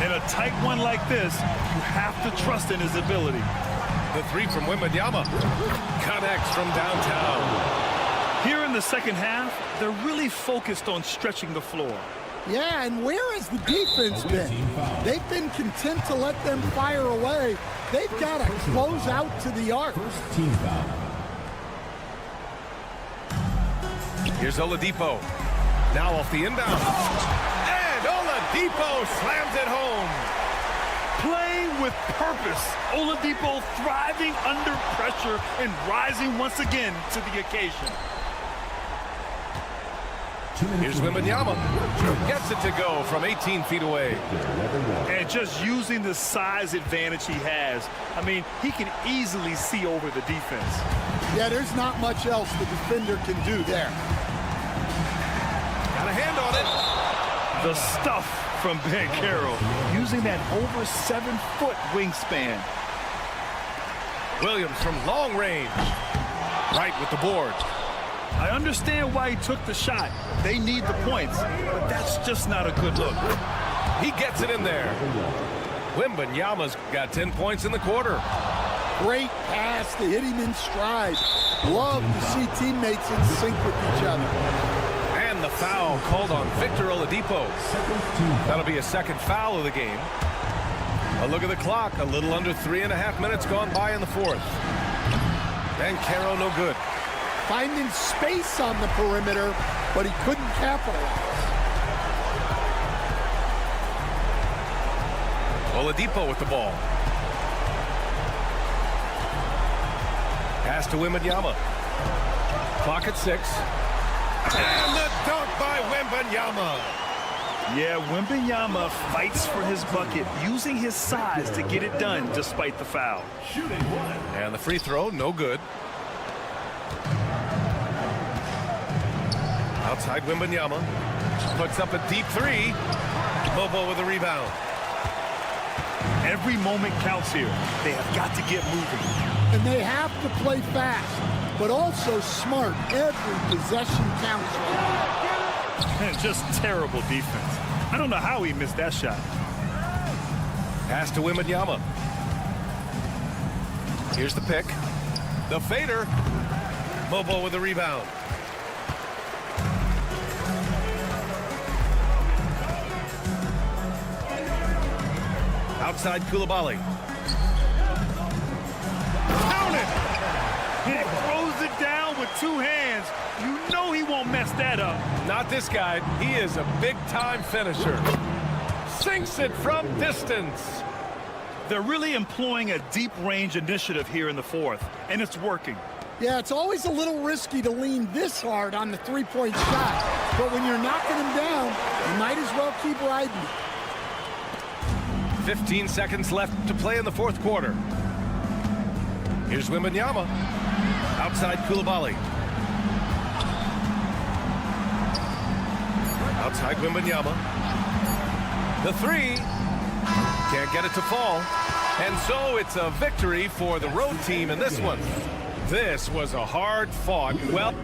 In a tight one like this, you have to trust in his ability. The three from Wembanyama connects from downtown. Here in the second half, they're really focused on stretching the floor. Yeah, and where has the defense been? They've been content to let them fire away. They've got to close out to the arc. Team foul. Here's Oladipo. Now off the inbound. And Oladipo slams it home. Playing with purpose. Oladipo thriving under pressure and rising once again to the occasion. Here's Wembanyama. Gets it to go from 18 feet away. And just using the size advantage he has, I mean, he can easily see over the defense. Yeah, there's not much else the defender can do there. Got a hand on it. The stuff from Banchero, using that over 7-foot wingspan. Williams from long range. Right with the board. I understand why he took the shot. They need the points, but that's just not a good look. He gets it in there. Wembanyama's got 10 points in the quarter. Great pass to hit him in stride. Love to see teammates in sync with each other. And the foul called on Victor Oladipo. That'll be a second foul of the game. A look at the clock. A little under 3.5 minutes gone by in the fourth. Banchero no good. Finding space on the perimeter, but he couldn't capitalize. Oladipo with the ball. Pass to Wembanyama. Clock at 6. And the dunk by Wembanyama. Yeah, Wembanyama fights for his bucket, using his size to get it done despite the foul. And the free throw, no good. Outside Wembanyama. Puts up a deep three. Bobo with a rebound. Every moment counts here. They have got to get moving. And they have to play fast, but also smart. Every possession counts. And just terrible defense. I don't know how he missed that shot. Pass to Wembanyama. Here's the pick. The fader. Bobo with a rebound. Outside Coulibaly. Count it! He throws it down with two hands. You know he won't mess that up. Not this guy. He is a big-time finisher. Sinks it from distance. They're really employing a deep-range initiative here in the fourth, and it's working. Yeah, it's always a little risky to lean this hard on the three-point shot. But when you're knocking him down, you might as well keep riding. 15 seconds left to play in the fourth quarter. Here's Wembanyama. Outside Koulibaly. Outside Wembanyama. The three. Can't get it to fall. And so it's a victory for the road team in this one. This was a hard-fought, well...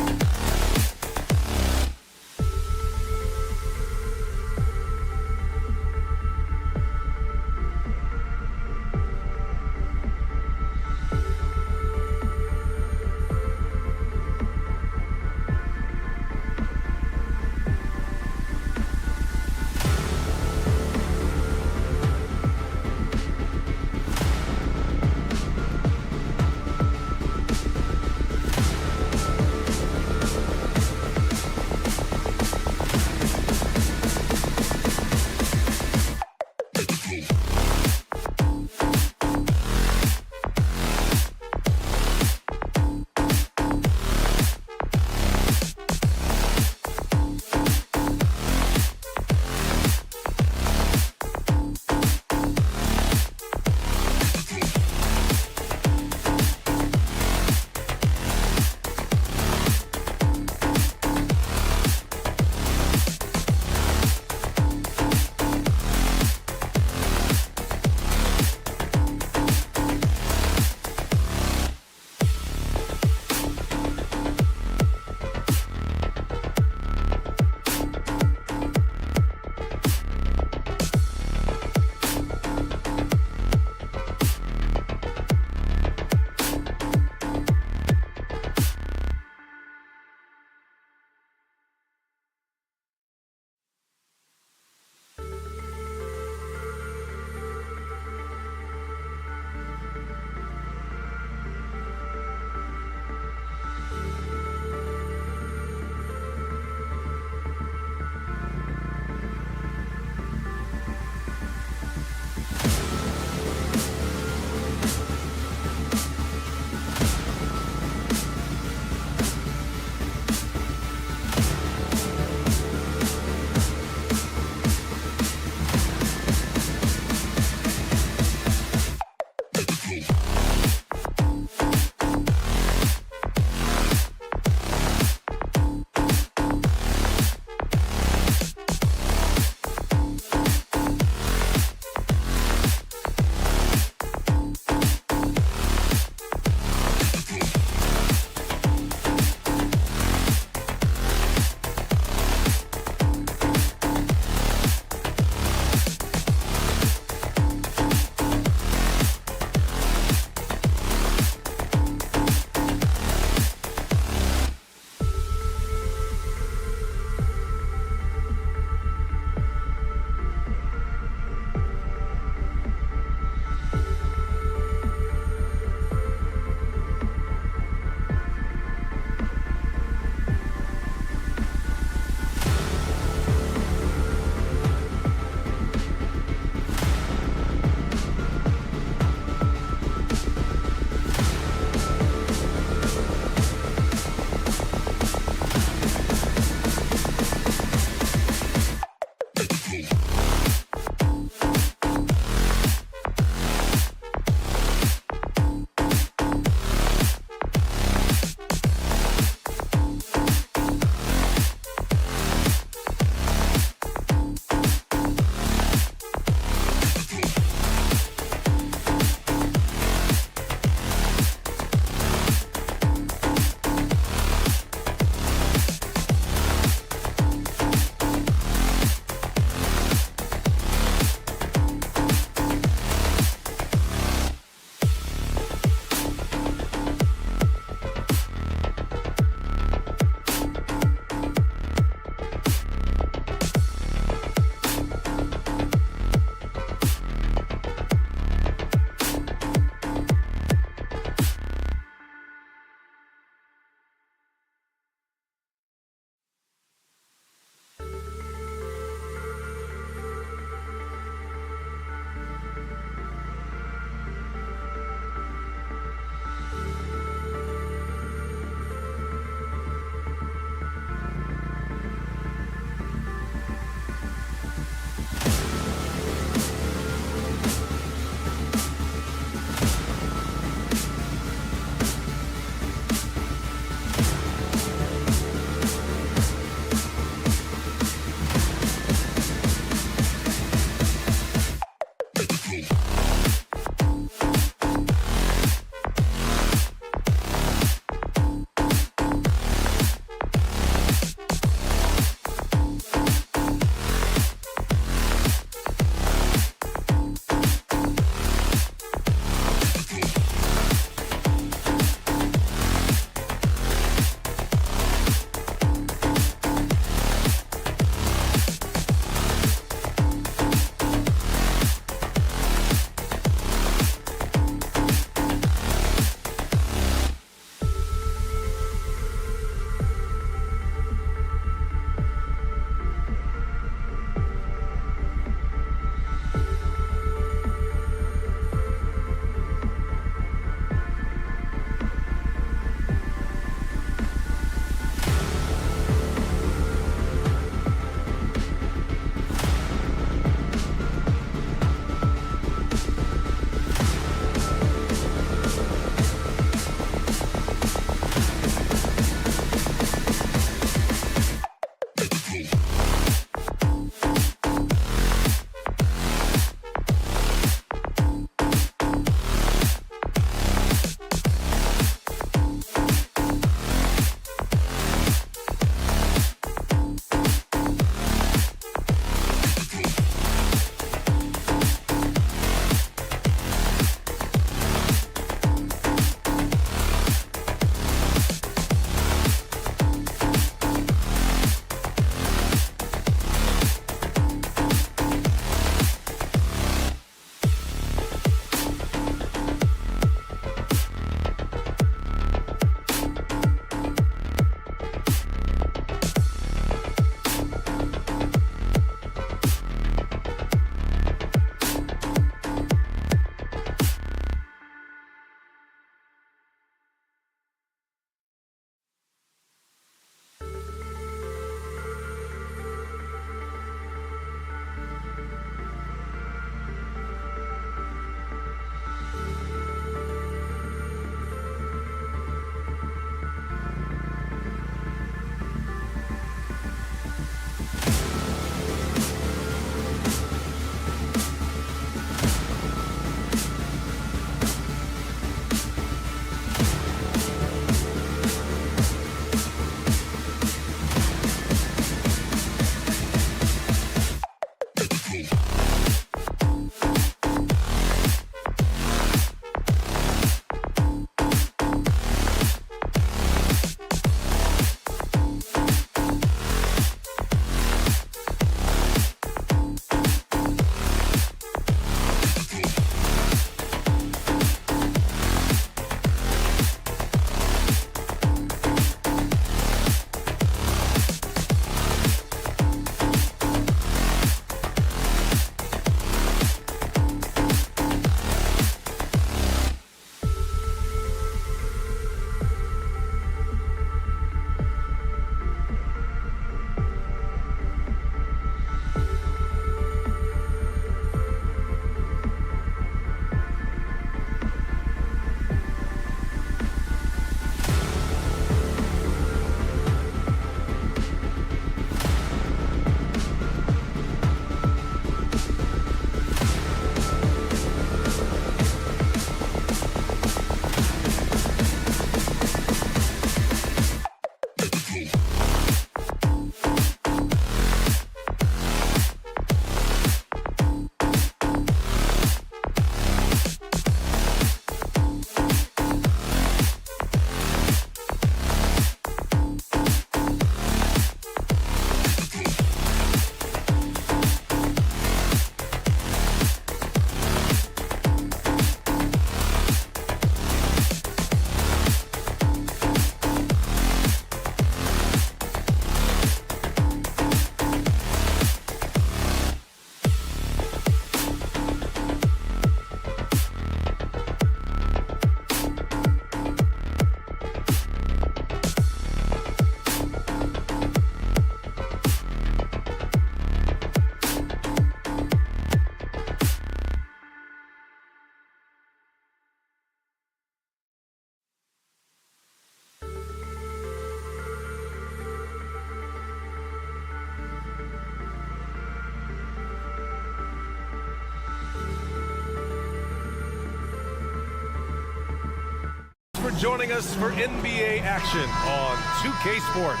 for joining us for NBA action on 2K Sports.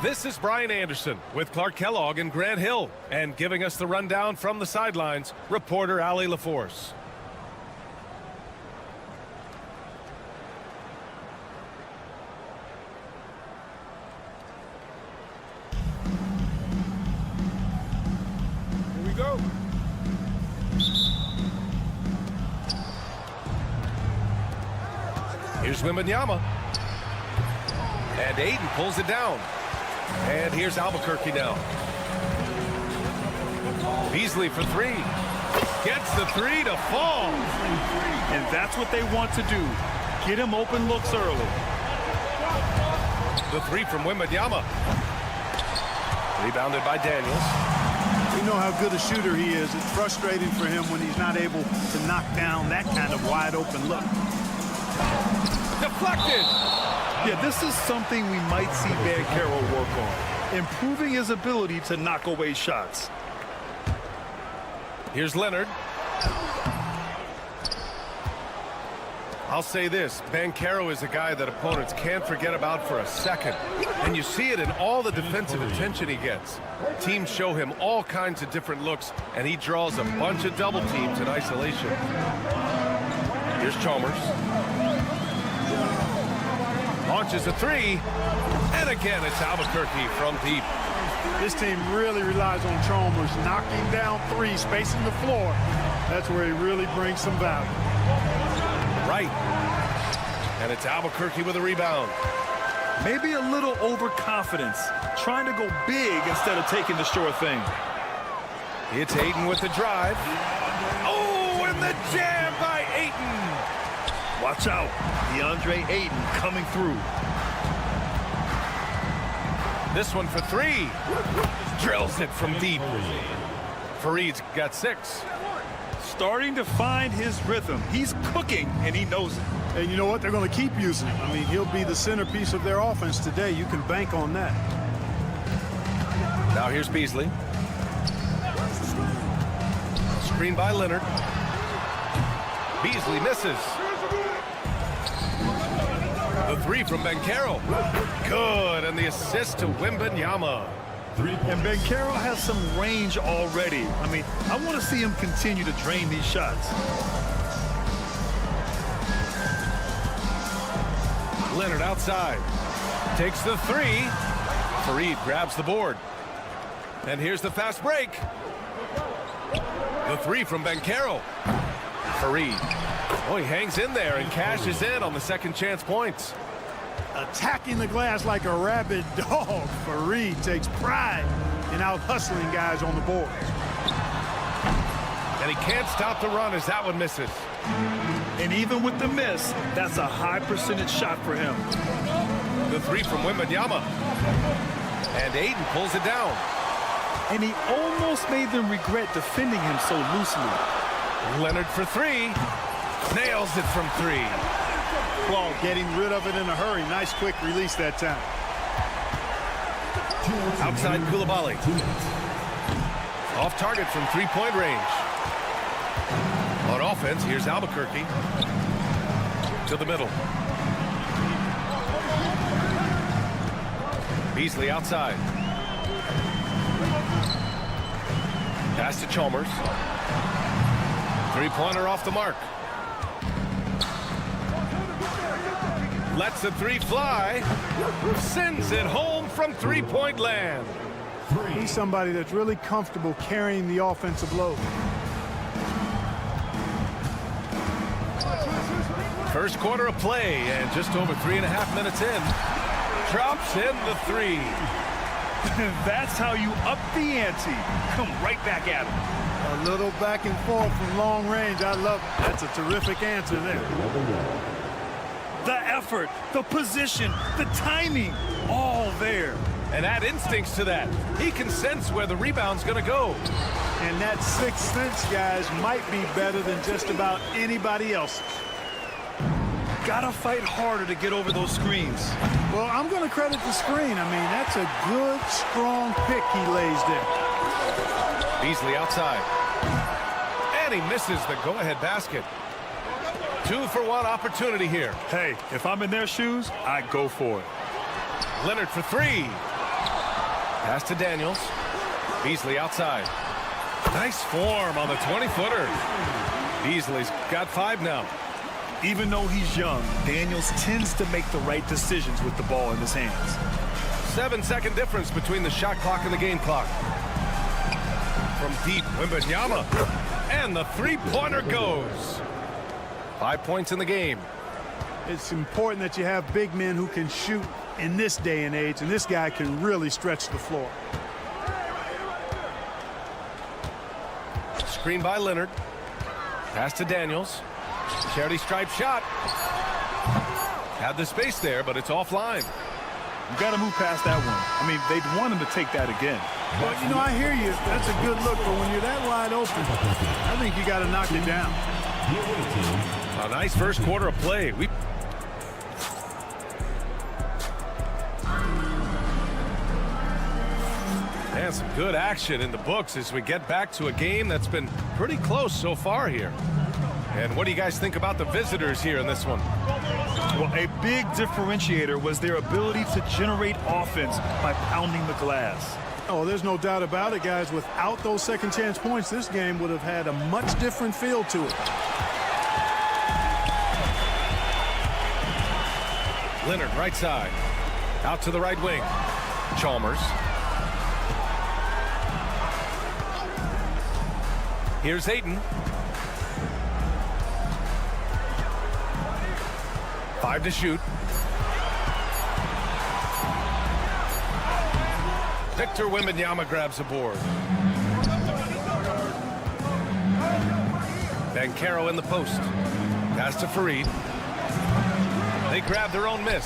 This is Brian Anderson with Clark Kellogg and Grant Hill, and giving us the rundown from the sidelines, reporter Allie LaForce. Here we go. Here's Wembanyama. And Aiden pulls it down. And here's Albuquerque now. Beasley for three. Gets the three to fall. And that's what they want to do. Get him open looks early. The three from Wembanyama. Rebounded by Daniels. We know how good a shooter he is. It's frustrating for him when he's not able to knock down that kind of wide open look. Deflected. Yeah, this is something we might see Banchero work on. Improving his ability to knock away shots. Here's Leonard. I'll say this, Banchero is a guy that opponents can't forget about for a second. And you see it in all the defensive attention he gets. Teams show him all kinds of different looks, and he draws a bunch of double teams in isolation. Here's Chalmers. Launches a three, and again it's Albuquerque from deep. This team really relies on Chalmers knocking down threes, spacing the floor. That's where he really brings some value. Right. And it's Albuquerque with a rebound. Maybe a little overconfidence, trying to go big instead of taking the sure thing. It's Aiden with the drive. Oh, and the jam by Aiden. Watch out, DeAndre Aiden coming through. This one for three. Drills it from deep. Fareed's got 6. Starting to find his rhythm. He's cooking, and he knows it. And you know what? They're going to keep using him. I mean, he'll be the centerpiece of their offense today. You can bank on that. Now here's Beasley. Screen by Leonard. Beasley misses. The three from Banchero. Good, and the assist to Wembanyama. And Banchero has some range already. I mean, I want to see him continue to drain these shots. Leonard outside. Takes the three. Fareed grabs the board. And here's the fast break. The three from Banchero. Fareed. Oh, he hangs in there and cashes in on the second chance points. Attacking the glass like a rabid dog. Fareed takes pride in out-hustling guys on the board. And he can't stop the run as that one misses. And even with the miss, that's a high percentage shot for him. The three from Wembanyama. And Aiden pulls it down. And he almost made them regret defending him so loosely. Leonard for three. Nails it from three. Claw getting rid of it in a hurry. Nice quick release that time. Outside Koulibaly. Off target from three-point range. On offense, here's Albuquerque. To the middle. Beasley outside. Pass to Chalmers. Three-pointer off the mark. Lets the three fly. Sends it home from three-point land. He's somebody that's really comfortable carrying the offensive load. First quarter of play, and just over 3.5 minutes in. Drops in the three. That's how you up the ante. Come right back at him. A little back and forth from long range. I love it. That's a terrific answer there. The effort, the position, the timing, all there. And add instincts to that. He can sense where the rebound's going to go. And that sixth sense, guys, might be better than just about anybody else's. Gotta fight harder to get over those screens. Well, I'm going to credit the screen. I mean, that's a good, strong pick he lays there. Beasley outside. And he misses the go-ahead basket. 2-for-1 opportunity here. Hey, if I'm in their shoes, I go for it. Leonard for three. Pass to Daniels. Beasley outside. Nice form on the 20-footer. Beasley's got 5 now. Even though he's young, Daniels tends to make the right decisions with the ball in his hands. 7-second difference between the shot clock and the game clock. From deep, Wembanyama. And the three-pointer goes. 5 points in the game. It's important that you have big men who can shoot in this day and age, and this guy can really stretch the floor. Screen by Leonard. Pass to Daniels. Charity stripe shot. Had the space there, but it's offline. You got to move past that one. I mean, they'd want him to take that again. Well, you know, I hear you. That's a good look, but when you're that wide open, I think you got to knock it down. A nice first quarter of play. And some good action in the books as we get back to a game that's been pretty close so far here. And what do you guys think about the visitors here in this one? Well, a big differentiator was their ability to generate offense by pounding the glass. Oh, there's no doubt about it, guys. Without those second chance points, this game would have had a much different feel to it. Leonard, right side. Out to the right wing. Chalmers. Here's Ayton. 5 to shoot. Victor Wembanyama grabs the board. Banchero in the post. Pass to Fareed. They grab their own miss.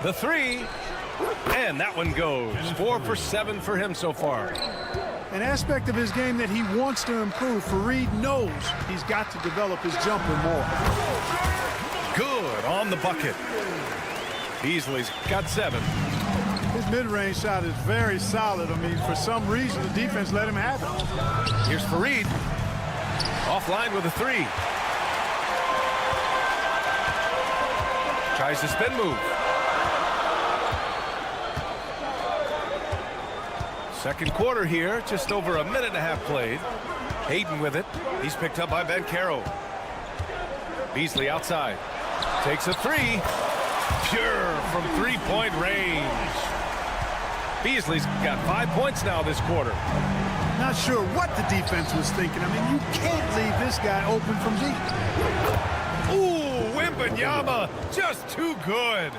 The three. And that one goes. 4 for 7 for him so far. An aspect of his game that he wants to improve. Fareed knows he's got to develop his jumper more. Good on the bucket. Beasley's got 7. His mid-range shot is very solid. I mean, for some reason, the defense let him have it. Here's Fareed. Offline with a 3. Tries the spin move. Second quarter here, just over a minute and a half played. Hayden with it. He's picked up by Banchero. Beasley outside. Takes a 3. Pure from three-point range. Beasley's got 5 points now this quarter. Not sure what the defense was thinking. I mean, you can't leave this guy open from deep. Ooh, Wembanyama, just too good.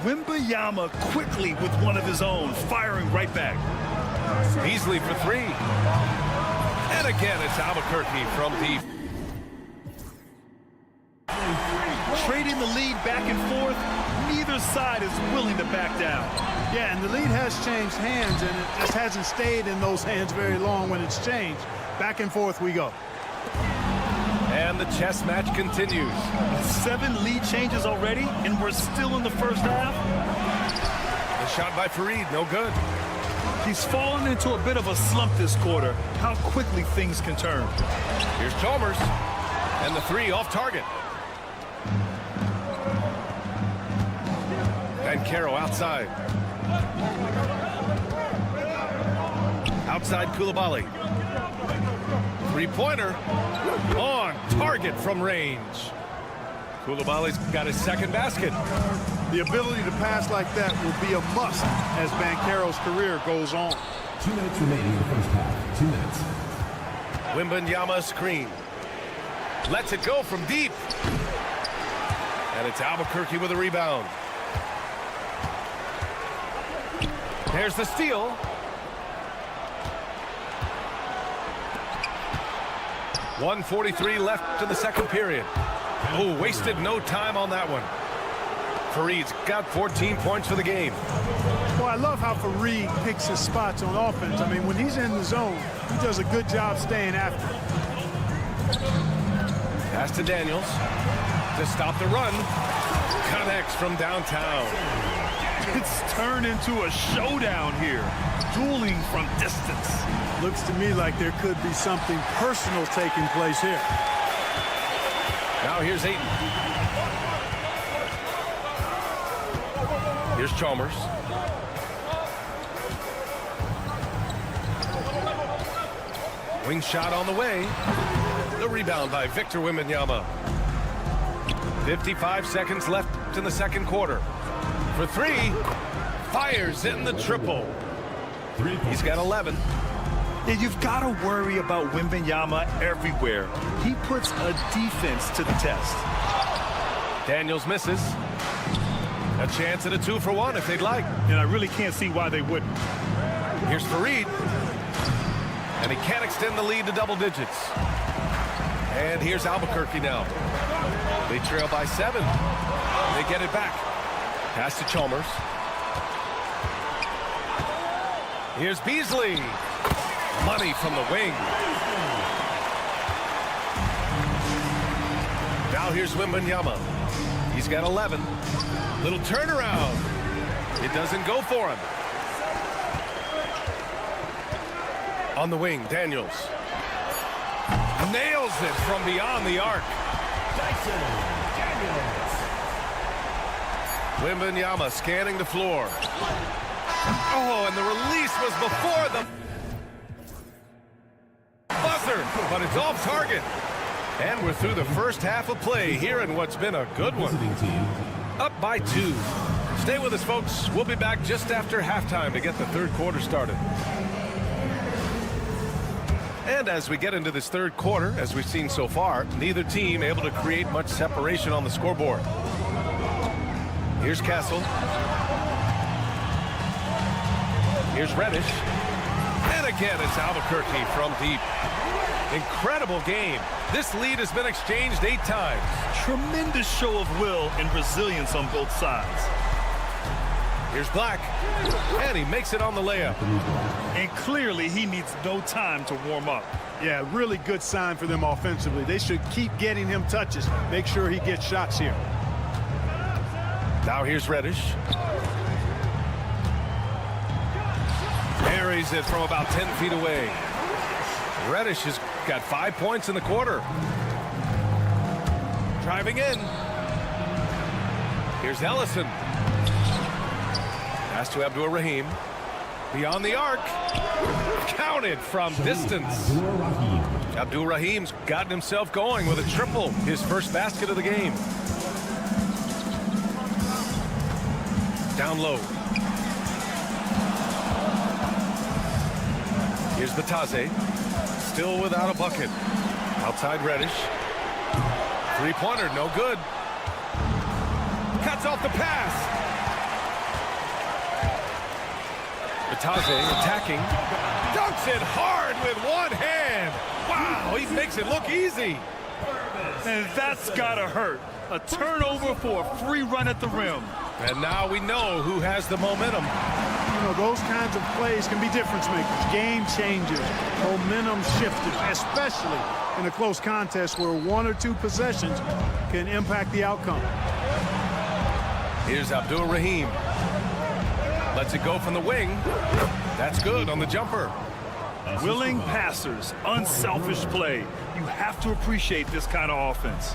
Wembanyama quickly with one of his own, firing right back. Beasley for 3. And again, it's Albuquerque from deep. Trading the lead back and forth, neither side is willing to back down. Yeah, and the lead has changed hands, and it just hasn't stayed in those hands very long when it's changed. Back and forth we go. And the chess match continues. 7 lead changes already, and we're still in the first half. The shot by Fareed, no good. He's fallen into a bit of a slump this quarter. How quickly things can turn. Here's Chalmers. And the 3 off target. Banchero outside. Outside Coulibaly. Three-pointer on target from range. Coulibaly's got his second basket. The ability to pass like that will be a must as Banchero's career goes on. 2 minutes remaining in the first half. 2 minutes. Wembanyama screen. Lets it go from deep. And it's Albuquerque with a rebound. There's the steal. .143 left in the second period. Oh, wasted no time on that one. Fareed's got 14 points for the game. Well, I love how Fareed picks his spots on offense. I mean, when he's in the zone, he does a good job staying after it. Pass to Daniels to stop the run. Connects from downtown. It's turned into a showdown here. Dueling from distance. Looks to me like there could be something personal taking place here. Now here's Ayton. Here's Chalmers. Wing shot on the way. The rebound by Victor Wembanyama. 55 seconds left in the second quarter. For three, fires in the triple. He's got 11. Yeah, you've got to worry about Wembanyama everywhere. He puts a defense to the test. Daniels misses. A chance at a 2-for-1 if they'd like. And I really can't see why they wouldn't. Here's Fareed. And he can't extend the lead to double digits. And here's Albuquerque now. They trail by 7. They get it back. Pass to Chalmers. Here's Beasley. Money from the wing. Now here's Wembanyama. He's got 11. Little turnaround. It doesn't go for him. On the wing, Daniels. Nails it from beyond the arc. Wembanyama scanning the floor. Oh, and the release was before the buzzer, but it's off target. And we're through the first half of play here in what's been a good one. Up by 2. Stay with us, folks. We'll be back just after halftime to get the third quarter started. And as we get into this third quarter, as we've seen so far, neither team able to create much separation on the scoreboard. Here's Castle. Here's Reddish. And again, it's Albuquerque from deep. Incredible game. This lead has been exchanged 8 times. Tremendous show of will and resilience on both sides. Here's Black. And he makes it on the layup. And clearly he needs no time to warm up. Yeah, really good sign for them offensively. They should keep getting him touches. Make sure he gets shots here. Now here's Reddish. Buries it from about 10 feet away. Reddish has got 5 points in the quarter. Driving in. Here's Ellison. Pass to Abdur-Rahim. Beyond the arc. Counted from distance. Abdur-Rahim's gotten himself going with a triple. His first basket of the game. Down low. Here's Batase. Still without a bucket. Outside Reddish. Three-pointer, no good. Cuts off the pass. Batase attacking. Dunks it hard with one hand. Wow, he makes it look easy. And that's gotta hurt. A turnover for a free run at the rim. And now we know who has the momentum. You know, those kinds of plays can be difference makers, game changers, momentum shifters, especially in a close contest where 1 or 2 possessions can impact the outcome. Here's Abdur-Rahim. Lets it go from the wing. That's good on the jumper. Willing passers, unselfish play. You have to appreciate this kind of offense.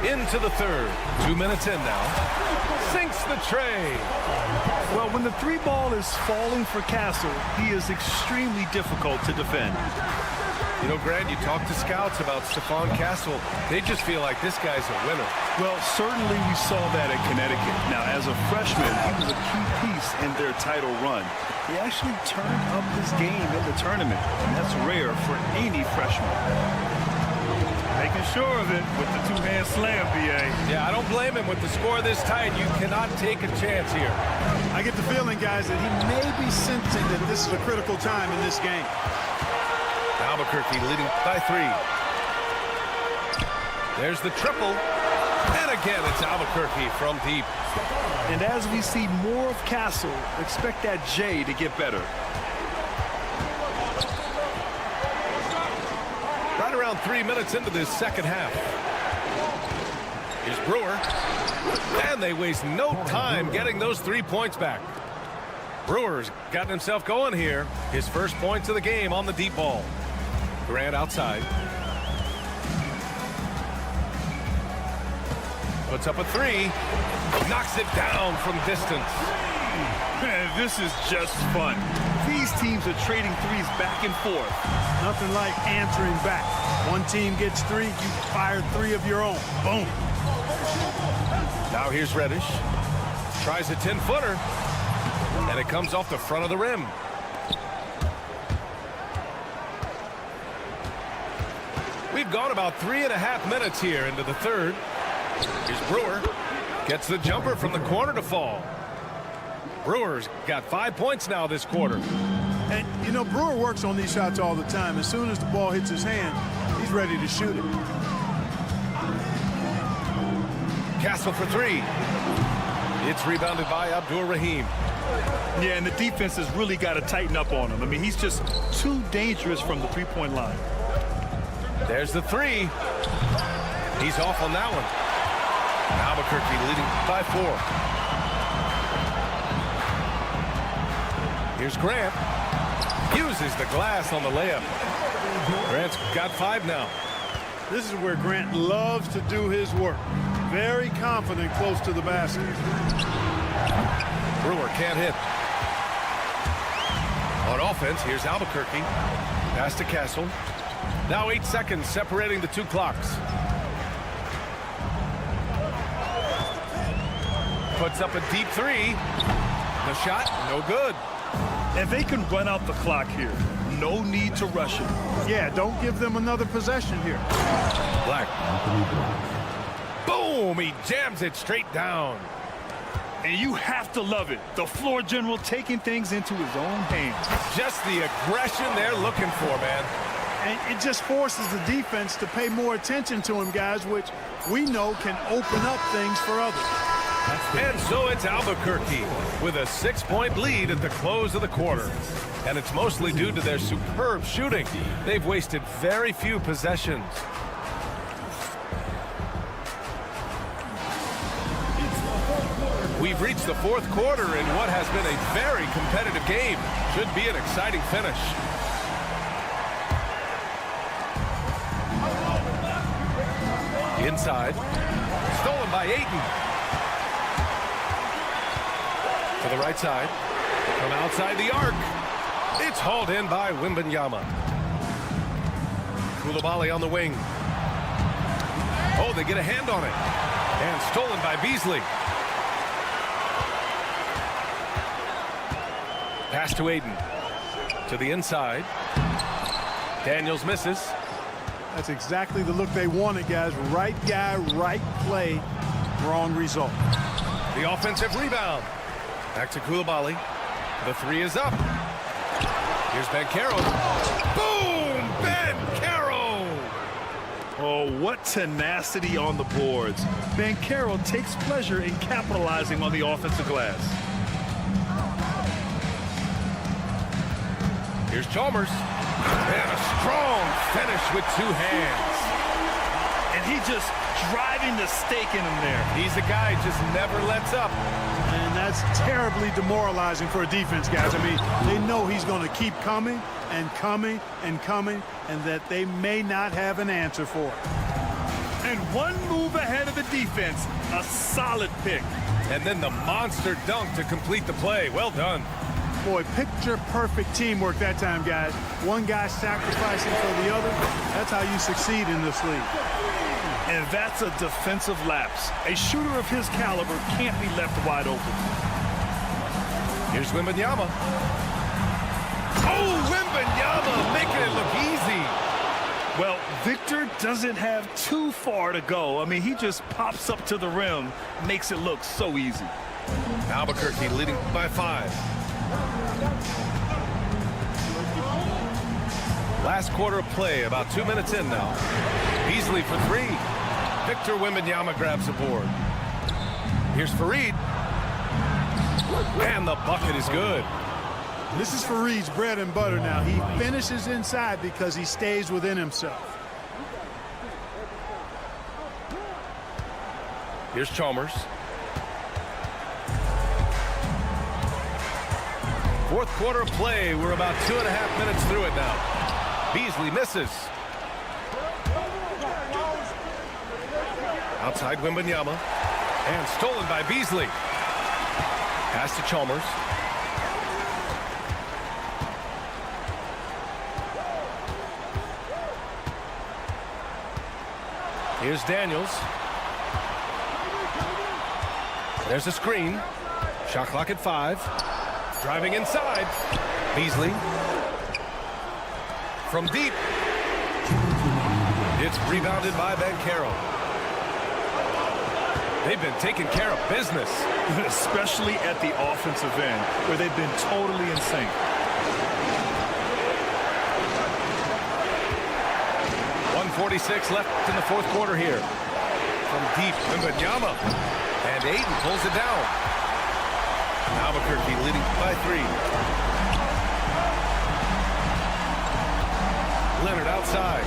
Into the third. 2 minutes in now. Sinks the tray. Well, when the 3 ball is falling for Castle, he is extremely difficult to defend. You know, Grant, you talk to scouts about Stephon Castle. They just feel like this guy's a winner. Well, certainly we saw that at Connecticut. Now, as a freshman, he was a key piece in their title run. He actually turned up his game in the tournament, and that's rare for any freshman. Making sure of it with the 2-hand slam, B.A. Yeah, I don't blame him with the score this tight. You cannot take a chance here. I get the feeling, guys, that he may be sensing that this is a critical time in this game. Albuquerque leading by 3. There's the triple. And again, it's Albuquerque from deep. And as we see more of Castle, expect that J to get better. Right around 3 minutes into this second half. Here's Brewer. And they waste no time getting those 3 points back. Brewer's gotten himself going here. His first points of the game on the deep ball. Grant outside. Puts up a 3. Knocks it down from distance. Man, this is just fun. These teams are trading threes back and forth. Nothing like answering back. One team gets 3, you fire 3 of your own. Boom. Now here's Reddish. Tries a 10-footer. And it comes off the front of the rim. We've gone about 3.5 minutes here into the third. Here's Brewer. Gets the jumper from the corner to fall. Brewer's got 5 points now this quarter. And, you know, Brewer works on these shots all the time. As soon as the ball hits his hand, he's ready to shoot it. Castle for 3. It's rebounded by Abdur-Rahim. Yeah, and the defense has really got to tighten up on him. I mean, he's just too dangerous from the three-point line. There's the 3. He's off on that one. Albuquerque leading by 4. Here's Grant. Uses the glass on the layup. Grant's got 5 now. This is where Grant loves to do his work. Very confident close to the basket. Brewer can't hit. On offense, here's Albuquerque. Pass to Castle. Now 8 seconds separating the 2 clocks. Puts up a deep 3. The shot, no good. And they can run out the clock here. No need to rush it. Yeah, don't give them another possession here. Black. Boom! He jams it straight down. And you have to love it. The floor general taking things into his own hands. Just the aggression they're looking for, man. And it just forces the defense to pay more attention to him, guys, which we know can open up things for others. And so it's Albuquerque with a 6-point lead at the close of the quarter. And it's mostly due to their superb shooting. They've wasted very few possessions. We've reached the 4th quarter in what has been a very competitive game. Should be an exciting finish. Inside. Stolen by Ayton. To the right side. From outside the arc. It's hauled in by Wembanyama. Coulibaly on the wing. Oh, they get a hand on it. And stolen by Beasley. Pass to Ayton. To the inside. Daniels misses. That's exactly the look they wanted, guys. Right guy, right play, wrong result. The offensive rebound. Back to Coulibaly. The 3 is up. Here's Banchero. Boom! Banchero! Oh, what tenacity on the boards. Banchero takes pleasure in capitalizing on the offensive glass. Here's Chalmers. And a strong finish with 2 hands. And he just driving the stake in him there. He's a guy who just never lets up. And that's terribly demoralizing for a defense, guys. I mean, they know he's going to keep coming and coming and coming, and that they may not have an answer for it. And one move ahead of the defense. A solid pick. And then the monster dunk to complete the play. Well done. Boy, picture-perfect teamwork that time, guys. One guy sacrificing for the other. That's how you succeed in this league. And that's a defensive lapse. A shooter of his caliber can't be left wide open. Here's Wembanyama. Oh, Wembanyama making it look easy. Well, Victor doesn't have too far to go. I mean, he just pops up to the rim, makes it look so easy. Albuquerque leading by 5. Last quarter of play, about 2 minutes in now. Beasley for 3. Victor Wembanyama grabs the board. Here's Fareed. And the bucket is good. This is Fareed's bread and butter now. He finishes inside because he stays within himself. Here's Chalmers. Fourth quarter of play. We're about 2.5 minutes through it now. Beasley misses. Outside Wembanyama. And stolen by Beasley. Pass to Chalmers. Here's Daniels. There's a screen. Shot clock at 5. Driving inside. Beasley. From deep. It's rebounded by Banchero. They've been taking care of business. Especially at the offensive end, where they've been totally in sync. .46 left in the fourth quarter here. From deep, Wembanyama. And Ayton pulls it down. Albuquerque leading by 3. Leonard outside.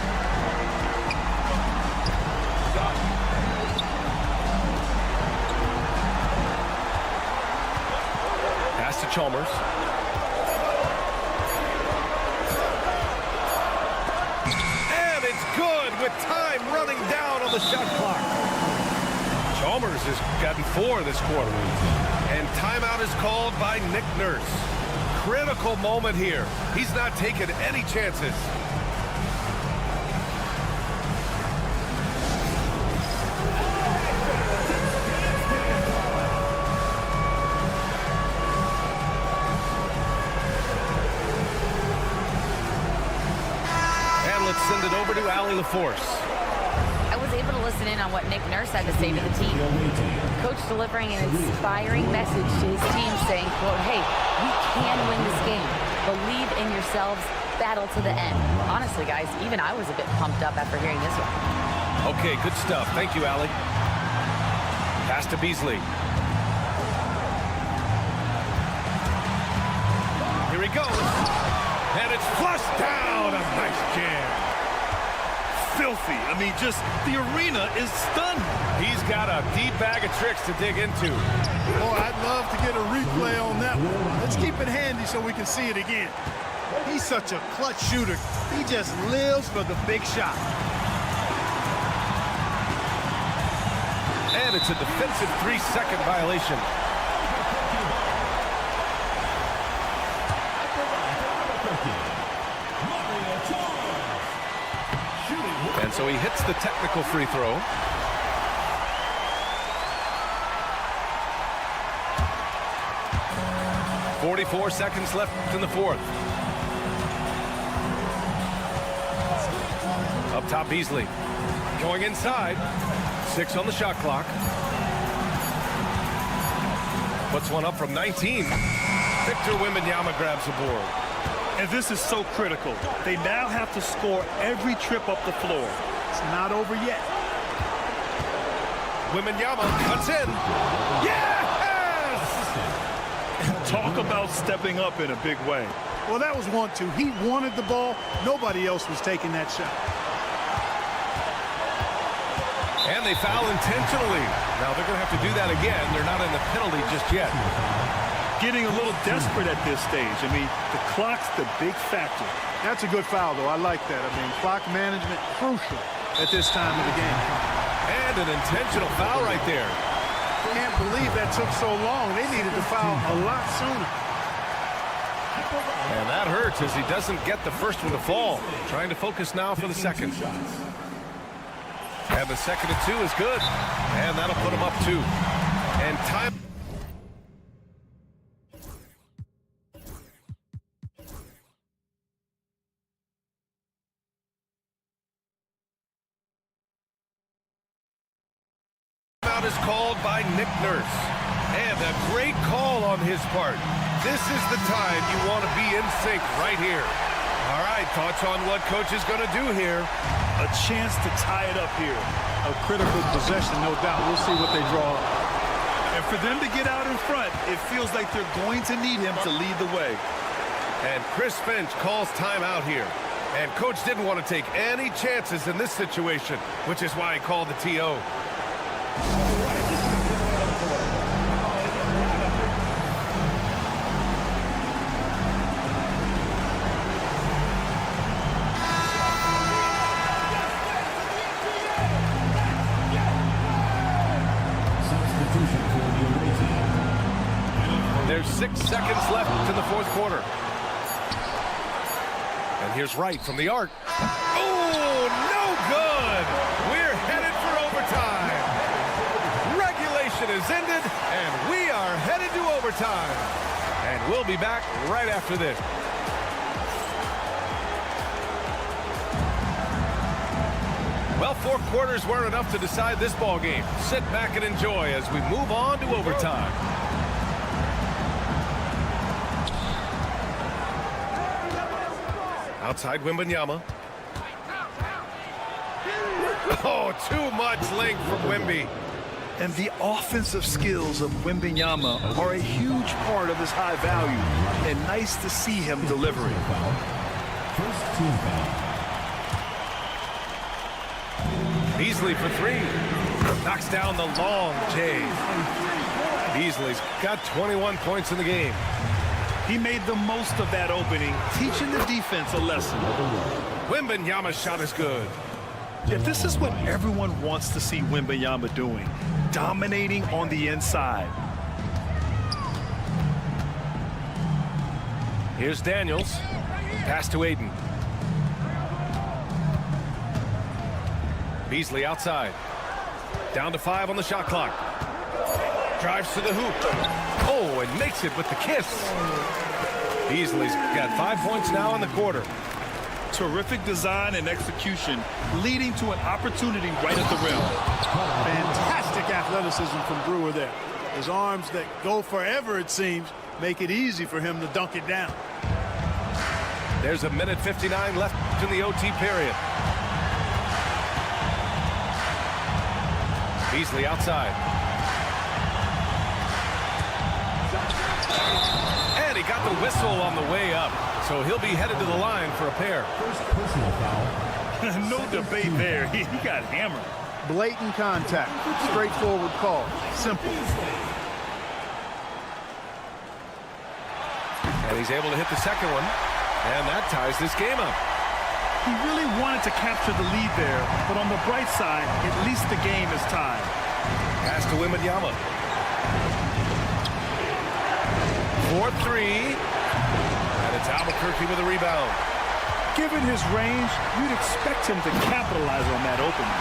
Pass to Chalmers. And it's good with time running down on the shot clock. Chalmers has gotten 4 this quarter. And timeout is called by Nick Nurse. Critical moment here. He's not taking any chances. And let's send it over to Allie LaForce. I was able to listen in on what Nick Nurse had to say to the team. Coach delivering an inspiring message to his team saying, quote, hey, we can win this game. Believe in yourselves. Battle to the end. Honestly, guys, even I was a bit pumped up after hearing this one. Okay, good stuff. Thank you, Allie. Pass to Beasley. Here he goes. And it's flushed down. A nice jam. Filthy. I mean, just the arena is stunned. He's got a deep bag of tricks to dig into. Boy, I'd love to get a replay on that one. Let's keep it handy so we can see it again. He's such a clutch shooter. He just lives for the big shot. And it's a defensive 3-second violation. And so he hits the technical free throw. .44 seconds left in the fourth. Up top, Beasley. Going inside. 6 on the shot clock. Puts one up from 19. Victor Wembanyama grabs the board. And this is so critical. They now have to score every trip up the floor. It's not over yet. Wembanyama cuts in. Yes! Talk about stepping up in a big way. Well, that was 1-2. He wanted the ball. Nobody else was taking that shot. And they foul intentionally. Now they're going to have to do that again. They're not in the penalty just yet. Getting a little desperate at this stage. I mean, the clock's the big factor. That's a good foul, though. I like that. I mean, clock management crucial at this time of the game. And an intentional foul right there. Can't believe that took so long. They needed to foul a lot sooner. And that hurts as he doesn't get the first one to fall. Trying to focus now for the second. And the second and 2 is good. And that'll put him up 2. And time. Out is called by Nick Nurse. And a great call on his part. This is the time you want to be in sync right here. All right, thoughts on what coach is going to do here? A chance to tie it up here. A critical possession, no doubt. We'll see what they draw up. And for them to get out in front, it feels like they're going to need him to lead the way. And Chris Finch calls timeout here. And coach didn't want to take any chances in this situation, which is why he called the TO. quarter. And here's Wright from the arc. Oh, no good! We're headed for overtime. Regulation is ended, and we are headed to overtime. And we'll be back right after this. Well, 4 quarters weren't enough to decide this ball game. Sit back and enjoy as we move on to overtime. Outside Wembanyama. Oh, too much length from Wemby. And the offensive skills of Wembanyama are a huge part of his high value. And nice to see him delivering. First team foul. Beasley for 3. Knocks down the long J. Beasley's got 21 points in the game. He made the most of that opening, teaching the defense a lesson. Wembanyama's shot is good. Yeah, this is what everyone wants to see Wembanyama doing, dominating on the inside. Here's Daniels. Pass to Aiden. Beasley outside. Down to 5 on the shot clock. Drives to the hoop. Oh, and makes it with the kiss. Beasley's got 5 points now in the quarter. Terrific design and execution, leading to an opportunity right at the rim. Fantastic athleticism from Brewer there. His arms that go forever, it seems, make it easy for him to dunk it down. There's a minute 59 left in the OT period. Beasley outside. And he got the whistle on the way up, so he'll be headed to the line for a pair. First personal foul. No debate there. He got hammered. Blatant contact. Straightforward call. Simple. And he's able to hit the second one, and that ties this game up. He really wanted to capture the lead there, but on the bright side, at least the game is tied. Pass to Wembanyama. 4-3. And it's Albuquerque with a rebound. Given his range, you'd expect him to capitalize on that opening.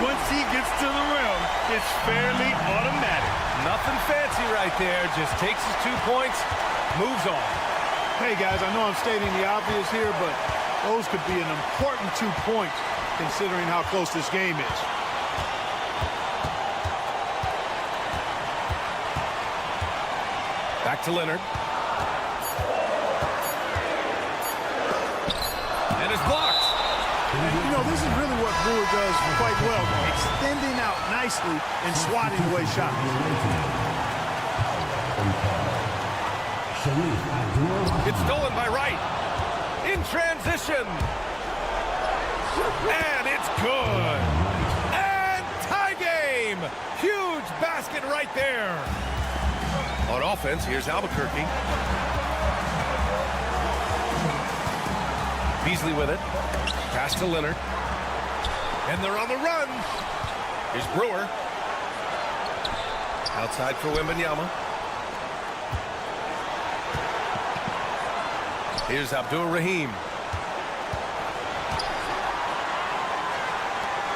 Once he gets to the rim, it's fairly automatic. Nothing fancy right there. Just takes his 2 points, moves on. Hey, guys, I know I'm stating the obvious here, but those could be an important 2 points considering how close this game is. Back to Leonard. And it's blocked. You know, this is really what Brewer does quite well, extending out nicely and swatting away shots. It's stolen by Wright. In transition. And it's good. And tie game. Huge basket right there. On offense, here's Albuquerque. Beasley with it. Pass to Leonard. And they're on the run. Here's Brewer. Outside for Wembanyama. Here's Abdur-Rahim.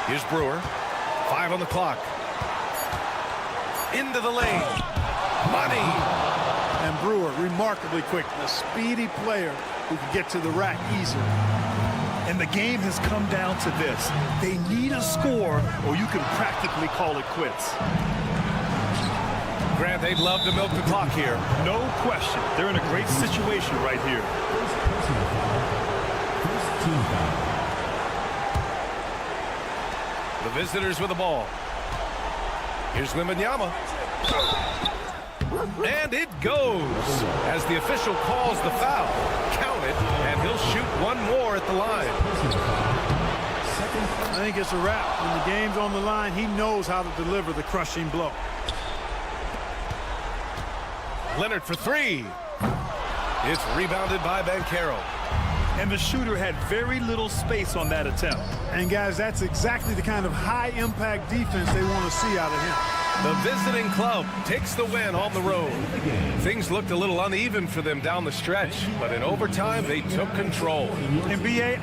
Here's Brewer. 5 on the clock. Into the lane. Money. And Brewer, remarkably quick, a speedy player who can get to the rack easily. And the game has come down to this. They need a score, or you can practically call it quits. Grant, they'd love to milk the clock here. No question. They're in a great situation right here. First personal foul. First team foul. The visitors with the ball. Here's Wembanyama. And it goes as the official calls the foul. Count it, and he'll shoot one more at the line. I think it's a wrap. When the game's on the line, he knows how to deliver the crushing blow. Leonard for 3. It's rebounded by Banchero. And the shooter had very little space on that attempt. And guys, that's exactly the kind of high-impact defense they want to see out of him. The visiting club takes the win on the road. Things looked a little uneven for them down the stretch, but in overtime, they took control. NBA.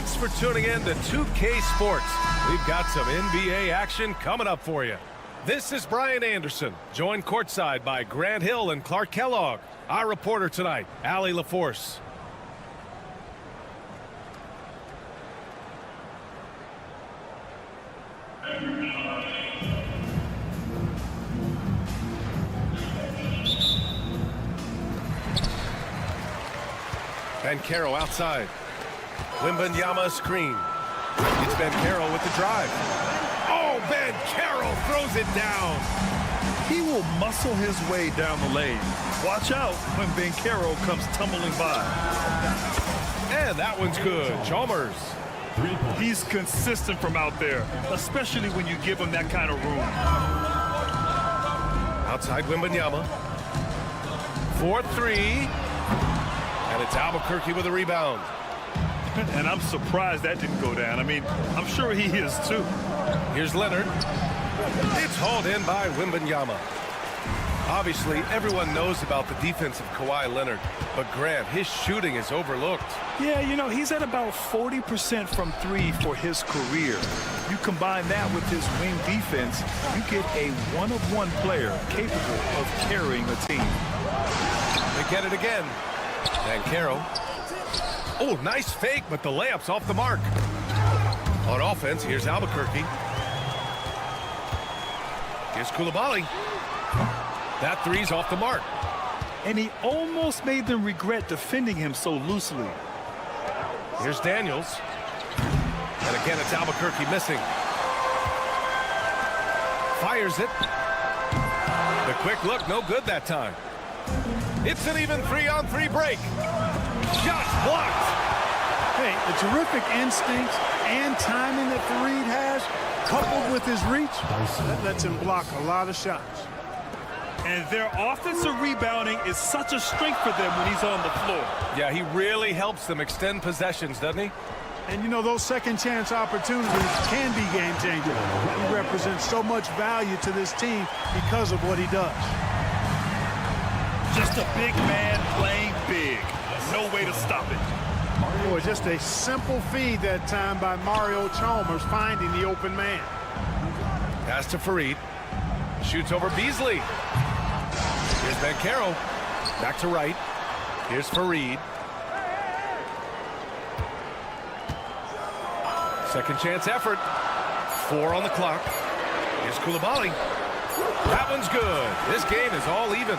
Thanks for tuning in to 2K Sports. We've got some NBA action coming up for you. This is Brian Anderson, joined courtside by Grant Hill and Clark Kellogg. Our reporter tonight, Allie LaForce. Bankero outside. Wembanyama screen. It's Bankero with the drive. Oh, Bankero throws it down. He will muscle his way down the lane. Watch out when Bankero comes tumbling by. And that one's good. Chalmers. He's consistent from out there, especially when you give him that kind of room. Outside Wembanyama. 4-3. And it's Albuquerque with a rebound. And I'm surprised that didn't go down. I mean, I'm sure he is too. Here's Leonard. It's hauled in by Wembanyama. Obviously, everyone knows about the defense of Kawhi Leonard, but Grant, his shooting is overlooked. Yeah, you know, he's at about 40% from three for his career. You combine that with his wing defense, you get a one-of-one player capable of carrying a team. They get it again. Bankero. Oh, nice fake, but the layup's off the mark. On offense, here's Albuquerque. Here's Coulibaly. That three's off the mark. And he almost made them regret defending him so loosely. Here's Daniels. And again, it's Albuquerque missing. Fires it. The quick look, no good that time. It's an even 3-on-3 break. Shot blocked. Hey, the terrific instincts and timing that Fareed has, coupled with his reach, that lets him block a lot of shots. And their offensive rebounding is such a strength for them when he's on the floor. Yeah, he really helps them extend possessions, doesn't he? And, you know, those second-chance opportunities can be game-changers. He represents so much value to this team because of what he does. Just a big man playing big. No way to stop it. Boy, just a simple feed that time by Mario Chalmers finding the open man. Pass to Fareed. Shoots over Beasley. Here's Bankero. Back to right. Here's Fareed. Second chance effort. 4 on the clock. Here's Koulibaly. That one's good. This game is all even.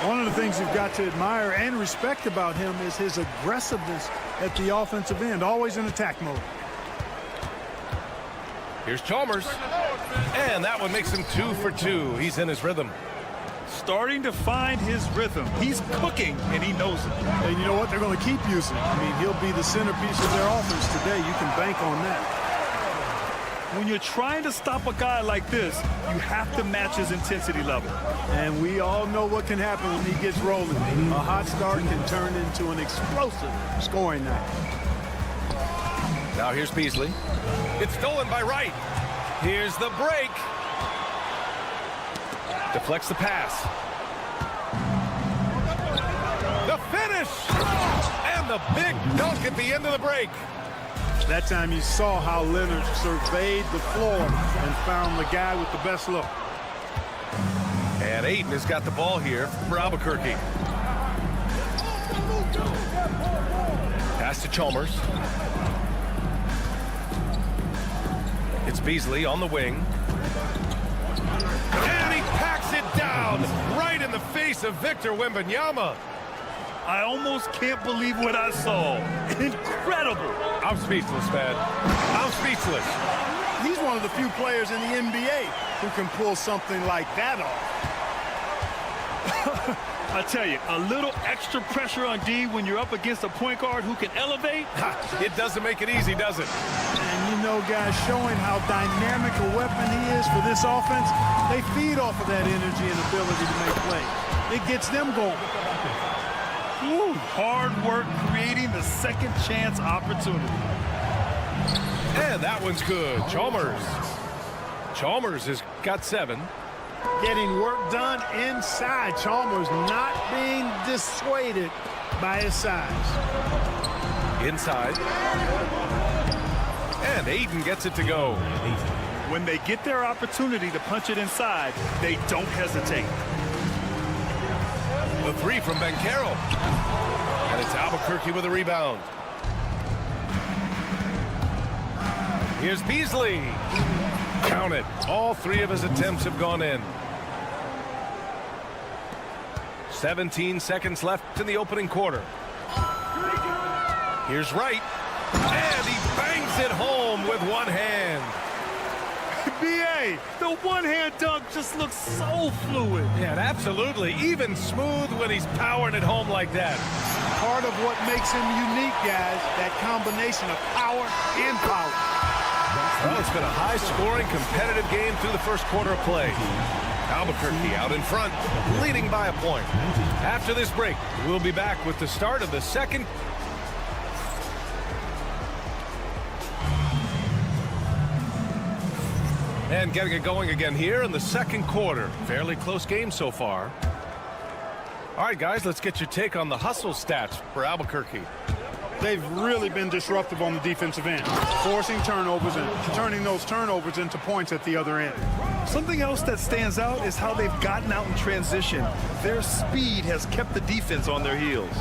One of the things you've got to admire and respect about him is his aggressiveness at the offensive end, always in attack mode. Here's Chalmers. And that one makes him 2 for 2. He's in his rhythm. Starting to find his rhythm. He's cooking, and he knows it. And you know what? They're going to keep using. I mean, he'll be the centerpiece of their offense today. You can bank on that. When you're trying to stop a guy like this, you have to match his intensity level. And we all know what can happen when he gets rolling. A hot start can turn into an explosive scoring night. Now here's Beasley. It's stolen by Wright. Here's the break. Deflects the pass. The finish! And the big dunk at the end of the break. That time you saw how Leonard surveyed the floor and found the guy with the best look. And Ayton has got the ball here for Albuquerque. Pass to Chalmers. It's Beasley on the wing. And he packs it down right in the face of Victor Wembanyama. I almost can't believe what I saw. Incredible. I'm speechless, man. I'm speechless. He's one of the few players in the NBA who can pull something like that off. I tell you, a little extra pressure on D when you're up against a point guard who can elevate. It doesn't make it easy, does it? And you know, guys, showing how dynamic a weapon he is for this offense, they feed off of that energy and ability to make plays. It gets them going. Woo, hard work creating the second chance opportunity. And that one's good. Chalmers has got 7. Getting work done inside. Chalmers not being dissuaded by his size. Inside. And Ayton gets it to go. When they get their opportunity to punch it inside, they don't hesitate. The 3 from Banchero. And it's Albuquerque with a rebound. Here's Beasley. Count it. All 3 of his attempts have gone in. 17 seconds left in the opening quarter. Here's Wright. And he bangs it home with one hand. B.A., the one-hand dunk just looks so fluid. Yeah, absolutely. Even smooth when he's powering it home like that. Part of what makes him unique, guys, that combination of power and power. Well, it's been a high-scoring, competitive game through the first quarter of play. Albuquerque out in front, leading by a point. After this break, we'll be back with the start of the second. And getting it going again here in the second quarter. Fairly close game so far. All right, guys, let's get your take on the hustle stats for Albuquerque. They've really been disruptive on the defensive end, forcing turnovers and turning those turnovers into points at the other end. Something else that stands out is how they've gotten out in transition. Their speed has kept the defense on their heels.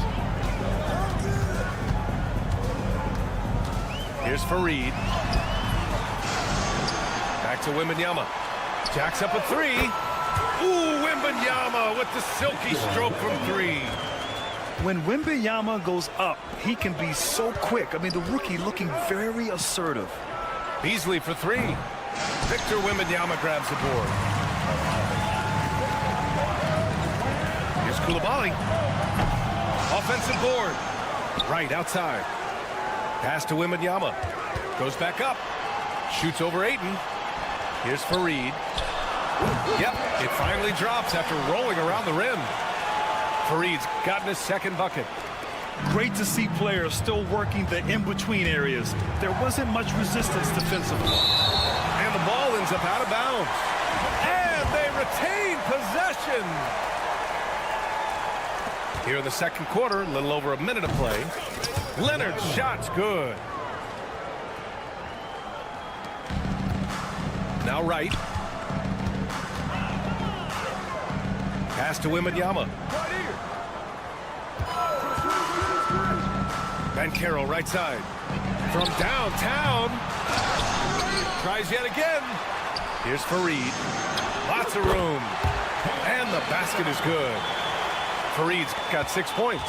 Here's Fareed. Back to Wembanyama. Jacks up a 3. Ooh, Wembanyama with the silky stroke from 3. When Wembanyama goes up, he can be so quick. I mean, the rookie looking very assertive. Beasley for 3. Victor Wembanyama grabs the board. Here's Koulibaly. Offensive board. Right outside. Pass to Wembanyama. Goes back up. Shoots over Ayton. Here's Fareed. Yep, it finally drops after rolling around the rim. Fareed's gotten his second bucket. Great to see players still working the in-between areas. There wasn't much resistance defensively. And the ball ends up out of bounds. And they retain possession. Here in the second quarter, a little over a minute of play. Leonard's shot's good. Now Wright. Pass to Wembanyama. Banchero right side. From downtown. Tries yet again. Here's Fareed. Lots of room. And the basket is good. Fareed's got 6 points.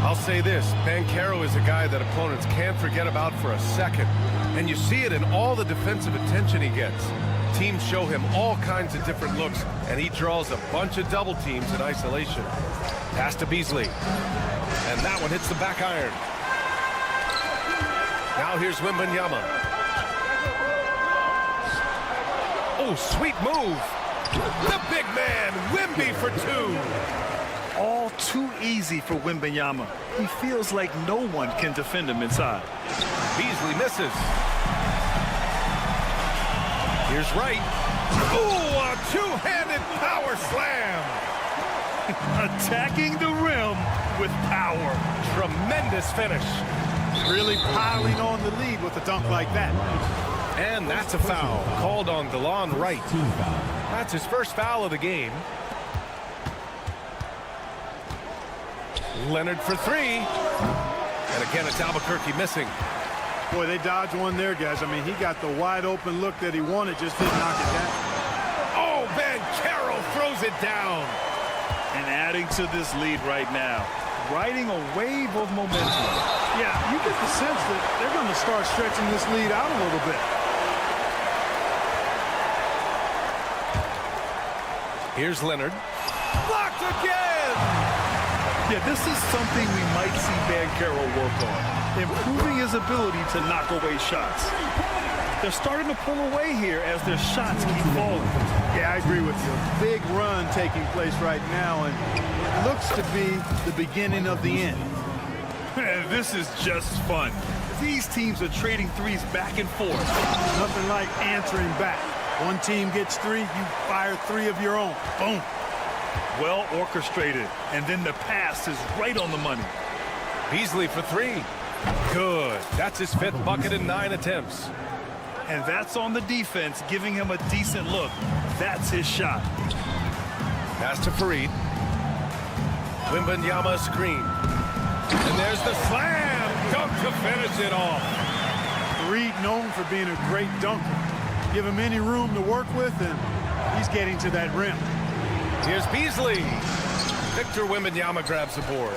I'll say this, Banchero is a guy that opponents can't forget about for a second. And you see it in all the defensive attention he gets. Teams show him all kinds of different looks, and he draws a bunch of double teams in isolation. Pass to Beasley. And that one hits the back iron. Now here's Wembanyama. Oh, sweet move. The big man, Wemby for 2. All too easy for Wembanyama. He feels like no one can defend him inside. Beasley misses. Here's Wright. Ooh, a two-handed power slam. Attacking the rim with power. Tremendous finish. Really piling on the lead with a dunk like that. And that's a foul called on DeLon Wright. That's his first foul of the game. Leonard for 3. And again, it's Albuquerque missing. Boy, they dodged one there, guys. I mean, he got the wide open look that he wanted, just didn't knock it down. Oh, Banchero throws it down. And adding to this lead right now, riding a wave of momentum. Yeah, you get the sense that they're going to start stretching this lead out a little bit. Here's Leonard. Blocked again! Yeah, this is something we might see Banchero work on, improving his ability to knock away shots. They're starting to pull away here as their shots keep falling. Yeah, I agree with you. Big run taking place right now, and it looks to be the beginning of the end. This is just fun. These teams are trading threes back and forth. Nothing like answering back. One team gets 3, you fire 3 of your own. Boom. Well orchestrated, and then the pass is right on the money. Beasley for 3. Good. That's his 5th bucket in 9 attempts. And that's on the defense, giving him a decent look. That's his shot. Pass to Fareed. Wembanyama screen. And there's the slam. Dunk to finish it off. Fareed known for being a great dunker. Give him any room to work with, and he's getting to that rim. Here's Beasley. Victor Wembanyama grabs the board.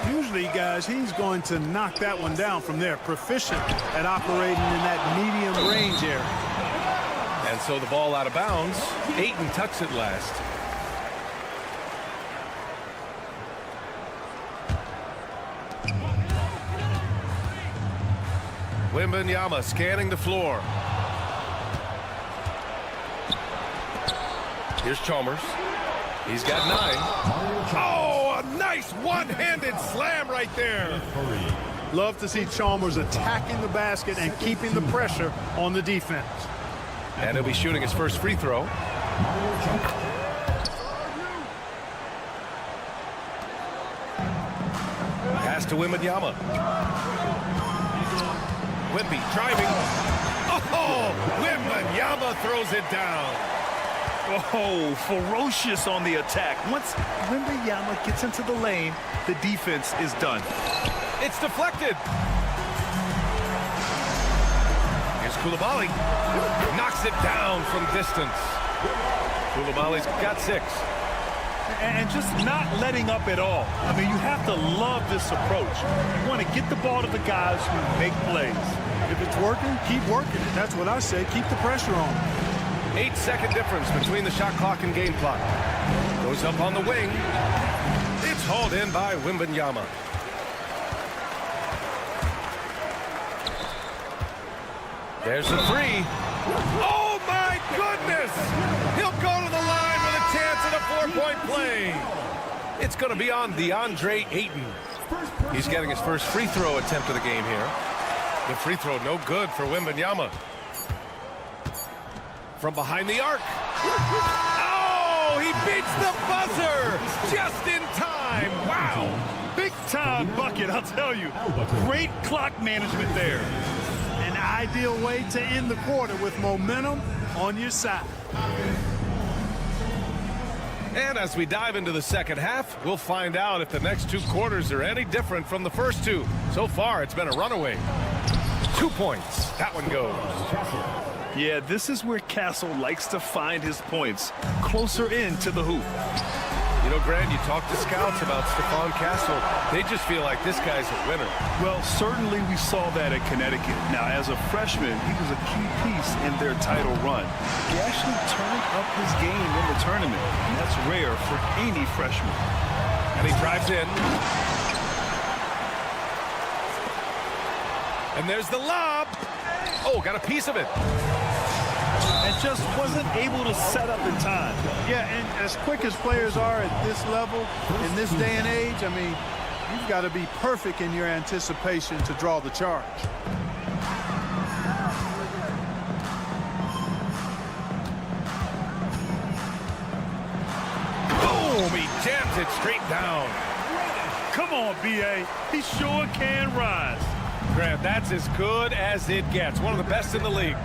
Usually, guys, he's going to knock that one down from there. Proficient at operating in that medium range area. And so the ball out of bounds. Ayton tucks it last. Wembanyama scanning the floor. Here's Chalmers. He's got 9. Oh, a nice one-handed slam right there. Love to see Chalmers attacking the basket and keeping the pressure on the defense. And he'll be shooting his first free throw. Pass to Wembanyama. Wemby driving. Oh, Wembanyama throws it down. Oh, ferocious on the attack. Once Wembanyama gets into the lane, the defense is done. It's deflected. Here's Coulibaly. Knocks it down from distance. Coulibaly's got 6. And just not letting up at all. I mean, you have to love this approach. You want to get the ball to the guys who make plays. If it's working, keep working it. That's what I say. Keep the pressure on. 8-second difference between the shot clock and game clock. Goes up on the wing. It's hauled in by Wembanyama. There's the 3. Oh, my goodness! He'll go to the line with a chance at a 4-point play. It's going to be on DeAndre Ayton. He's getting his first free throw attempt of the game here. The free throw no good for Wembanyama. From behind the arc. Oh, he beats the buzzer just in time. Wow. Big time bucket, I'll tell you. Great clock management there. An ideal way to end the quarter with momentum on your side. And as we dive into the second half, we'll find out if the next 2 quarters are any different from the first 2. So far, it's been a runaway. 2 points. That one goes. Yeah, this is where Castle likes to find his points, closer in to the hoop. You know, Grant, you talk to scouts about Stephon Castle. They just feel like this guy's a winner. Well, certainly we saw that at Connecticut. Now, as a freshman, he was a key piece in their title run. He actually turned up his game in the tournament, and that's rare for any freshman. And he drives in. And there's the lob. Oh, got a piece of it. And just wasn't able to set up in time. Yeah, and as quick as players are at this level, in this day and age, I mean, you've got to be perfect in your anticipation to draw the charge. Boom, he jams it straight down. Come on, B.A. He sure can rise. Grant, that's as good as it gets. One of the best in the league.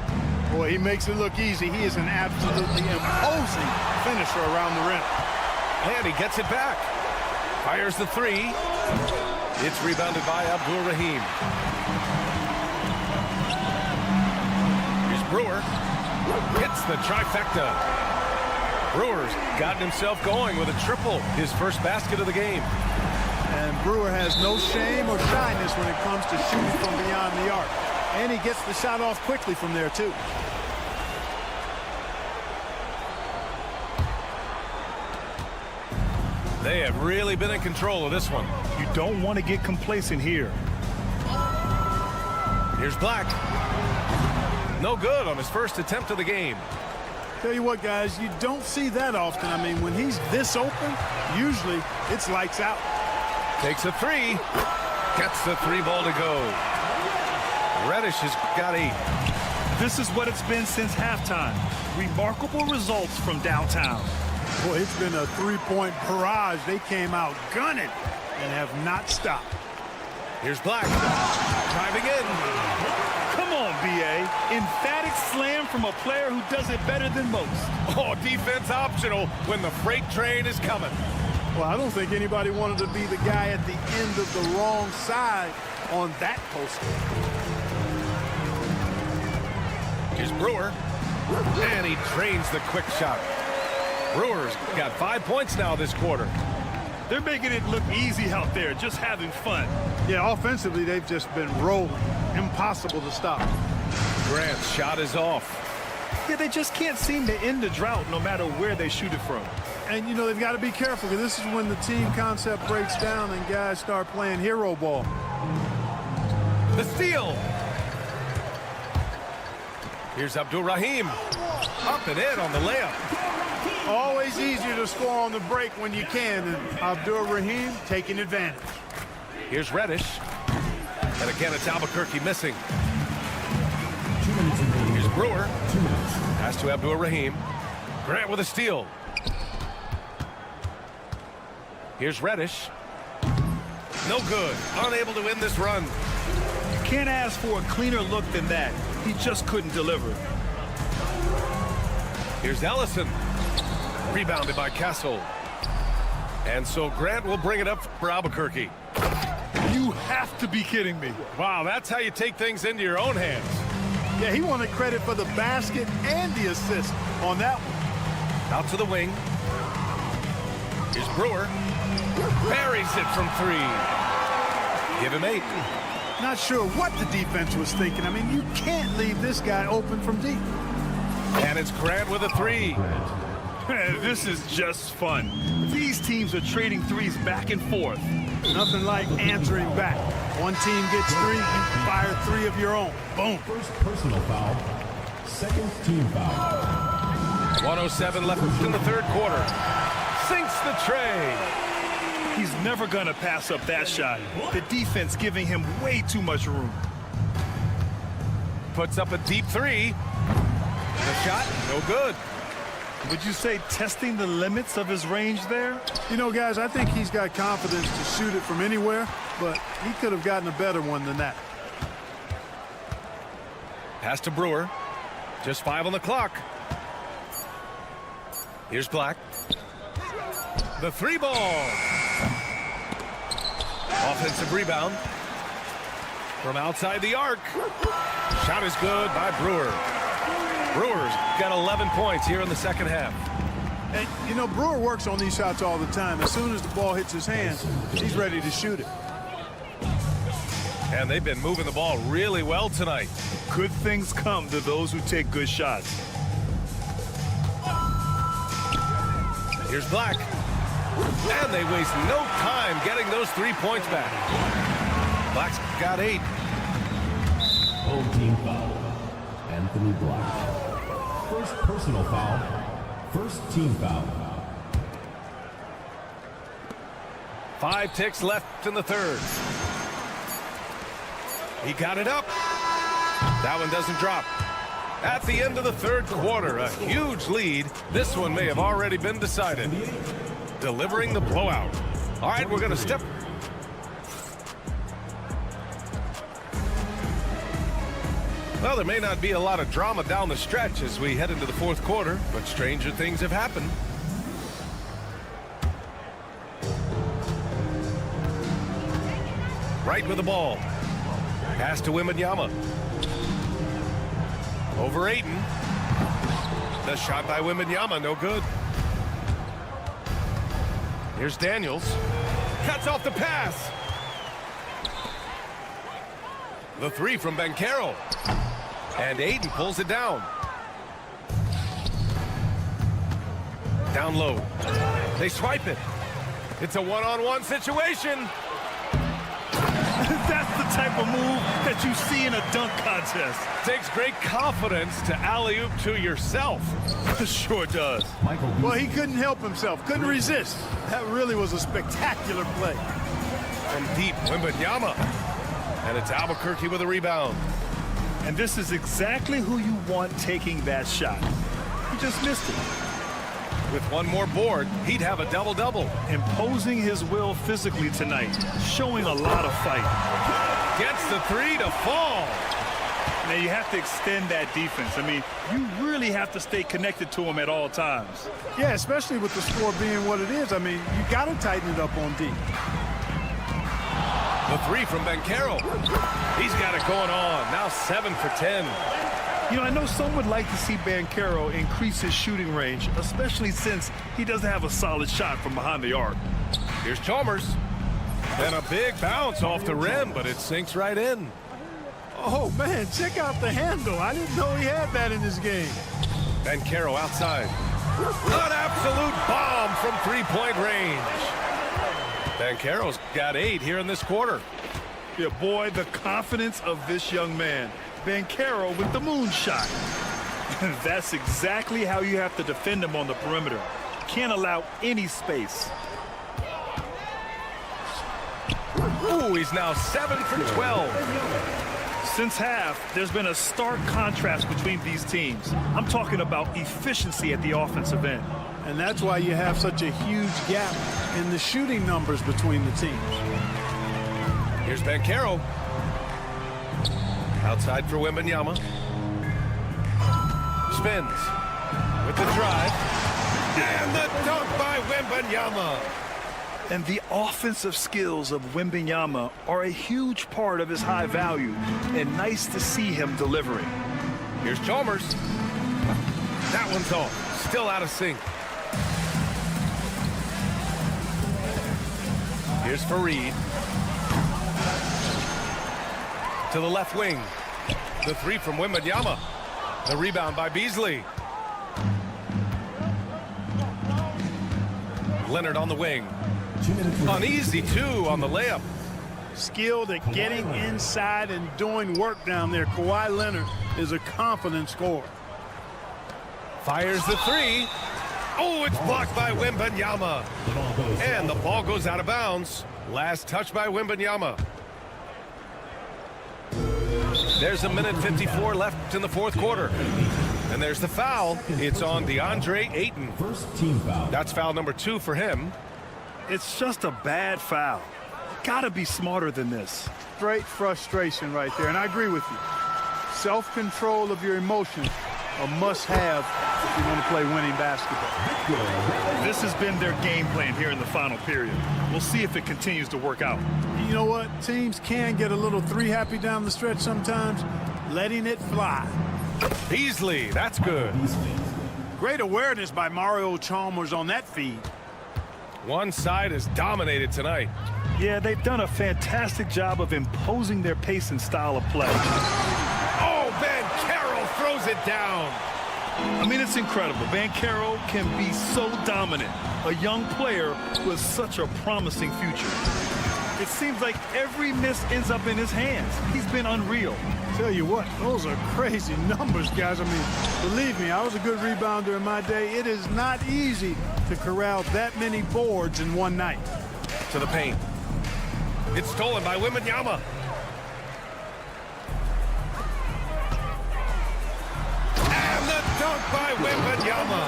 Boy, he makes it look easy. He is an absolutely imposing finisher around the rim. And he gets it back. Fires the 3. It's rebounded by Abdul-Rahim. Here's Brewer. Hits the trifecta. Brewer's gotten himself going with a triple. His first basket of the game. And Brewer has no shame or shyness when it comes to shooting from beyond the arc. And he gets the shot off quickly from there, too. They have really been in control of this one. You don't want to get complacent here. Here's Black. No good on his first attempt of the game. Tell you what, guys, you don't see that often. I mean, when he's this open, usually it's lights out. Takes a 3. Gets the 3 ball to go. Reddish has got 8. This is what it's been since halftime. Remarkable results from downtown. Boy, it's been a three-point barrage. They came out gunning and have not stopped. Here's Black. Driving in. Come on, B.A. Emphatic slam from a player who does it better than most. Oh, defense optional when the freight train is coming. Well, I don't think anybody wanted to be the guy at the end of the wrong side on that poster. Here's Brewer. And he drains the quick shot. Brewer's got 5 points now this quarter. They're making it look easy out there, just having fun. Yeah, offensively, they've just been rolling. Impossible to stop. Grant's shot is off. Yeah, they just can't seem to end the drought no matter where they shoot it from. And, you know, they've got to be careful because this is when the team concept breaks down and guys start playing hero ball. The steal. Here's Abdul-Rahim. Up and in on the layup. Always easier to score on the break when you can, and Abdul-Rahim taking advantage. Here's Reddish. And again, it's Albuquerque missing. 2 minutes remaining. Here's Brewer. 2 minutes. Pass to Abdul-Rahim. Grant with a steal. Here's Reddish. No good. Unable to win this run. You can't ask for a cleaner look than that. He just couldn't deliver. Here's Ellison. Rebounded by Castle. And so Grant will bring it up for Albuquerque. You have to be kidding me. Wow, that's how you take things into your own hands. Yeah, he wanted credit for the basket and the assist on that one. Out to the wing. Here's Brewer. Buries it from 3. Give him 8. Not sure what the defense was thinking. I mean, you can't leave this guy open from deep. And it's Grant with a 3. This is just fun. These teams are trading threes back and forth. Nothing like answering back. One team gets 3, you fire 3 of your own. Boom. First personal foul. Second team foul. 1:07 left in the third quarter. Sinks the tray. He's never going to pass up that shot. The defense giving him way too much room. Puts up a deep 3. The shot, no good. Would you say testing the limits of his range there? You know, guys, I think he's got confidence to shoot it from anywhere, but he could have gotten a better one than that. Pass to Brewer. Just 5 on the clock. Here's Black. The three ball. Offensive rebound from outside the arc. Shot is good by Brewer. Brewer's got 11 points here in the second half. And, you know, Brewer works on these shots all the time. As soon as the ball hits his hands, he's ready to shoot it. And they've been moving the ball really well tonight. Good things come to those who take good shots. Here's Black. And they waste no time getting those 3 points back. Black's got 8. Home team foul. Anthony Black. First personal foul. First team foul. 5 ticks left in the third. He got it up. That one doesn't drop. At the end of the third quarter, a huge lead. This one may have already been decided. Delivering the blowout. All right, we're going to step. Well, there may not be a lot of drama down the stretch as we head into the fourth quarter, but stranger things have happened. Right with the ball. Pass to Wembanyama. Over Ayton. The shot by Wembanyama, no good. Here's Daniels. Cuts off the pass. The three from Banchero. And Ayton pulls it down. Down low. They swipe it. It's a one-on-one situation. That's the type of move that you see in a dunk contest. Takes great confidence to alley-oop to yourself. Sure does. Well, he couldn't help himself. Couldn't resist. That really was a spectacular play. From deep, Wembanyama. And it's Albuquerque with a rebound. And this is exactly who you want taking that shot. He just missed it. With one more board, he'd have a double-double. Imposing his will physically tonight, showing a lot of fight. Gets the three to fall. Now you have to extend that defense. I mean, you really have to stay connected to him at all times. Yeah, especially with the score being what it is. I mean, you got to tighten it up on D. The three from Banchero. He's got it going on. Now 7 for 10. You know, I know some would like to see Banchero increase his shooting range, especially since he doesn't have a solid shot from behind the arc. Here's Chalmers. And a big bounce off the rim, but it sinks right in. Oh, man, check out the handle. I didn't know he had that in his game. Banchero outside. An absolute bomb from three-point range. Banchero's got 8 here in this quarter. Yeah, boy, the confidence of this young man. Banchero with the moonshot. That's exactly how you have to defend him on the perimeter. Can't allow any space. Ooh, he's now 7 for 12. Since half, there's been a stark contrast between these teams. I'm talking about efficiency at the offensive end. And that's why you have such a huge gap in the shooting numbers between the teams. Here's Banchero. Outside for Wembanyama. Spins with the drive. And the dunk by Wembanyama. And the offensive skills of Wembanyama are a huge part of his high value. And nice to see him delivering. Here's Chalmers. That one's off. Still out of sync. Here's Fareed. To the left wing. The three from Wembanyama. The rebound by Beasley. Leonard on the wing. An easy 2 on the layup. Skilled at getting inside and doing work down there. Kawhi Leonard is a confident scorer. Fires the 3. Oh, it's blocked by Wembanyama. And the ball goes out of bounds. Last touch by Wembanyama. There's a minute 54 left in the fourth quarter. And there's the foul. It's on DeAndre Ayton. First team foul. That's foul number 2 for him. It's just a bad foul. Gotta be smarter than this. Straight frustration right there, and I agree with you. Self-control of your emotions a must-have if you want to play winning basketball. This has been their game plan here in the final period. We'll see if it continues to work out. You know what? Teams can get a little three-happy down the stretch sometimes, letting it fly. Beasley, that's good. Great awareness by Mario Chalmers on that feed. One side is dominated tonight. Yeah, they've done a fantastic job of imposing their pace and style of play. Oh, Banchero throws it down. I mean, it's incredible. Banchero can be so dominant. A young player with such a promising future. It seems like every miss ends up in his hands. He's been unreal. Tell you what, those are crazy numbers, guys. I mean, believe me, I was a good rebounder in my day. It is not easy to corral that many boards in one night. To the paint. It's stolen by Wembanyama. And the dunk by Wembanyama.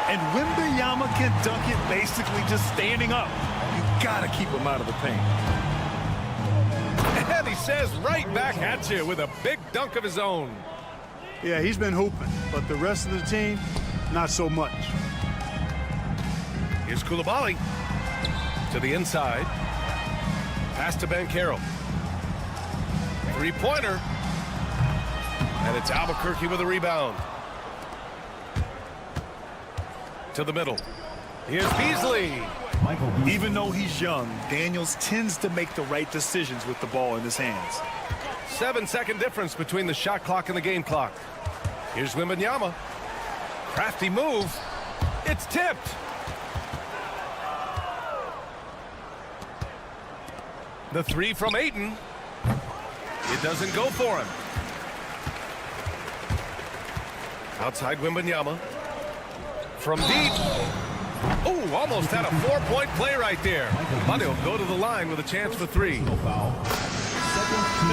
And Wembanyama can dunk it basically just standing up. You gotta keep him out of the paint. And he says right back at you with a big dunk of his own. Yeah, he's been hooping, but the rest of the team, not so much. Here's Coulibaly to the inside. Pass to Banchero. Three-pointer. And it's Albuquerque with a rebound. To the middle. Here's Beasley. Even though he's young, Daniels tends to make the right decisions with the ball in his hands. 7-second difference between the shot clock and the game clock. Here's Wembanyama. Crafty move. It's tipped. The three from Ayton. It doesn't go for him. Outside Wembanyama. From deep. Oh, almost had a four-point play right there. But he'll go to the line with a chance for three.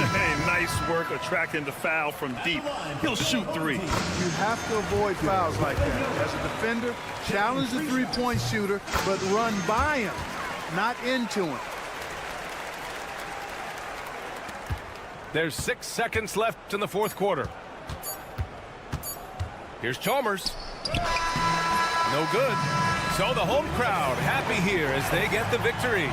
Hey, nice work attracting the foul from deep. He'll shoot three. You have to avoid fouls like that. As a defender, challenge the three-point shooter, but run by him, not into him. There's 6 seconds left in the fourth quarter. Here's Chalmers. No good. So the home crowd happy here as they get the victory.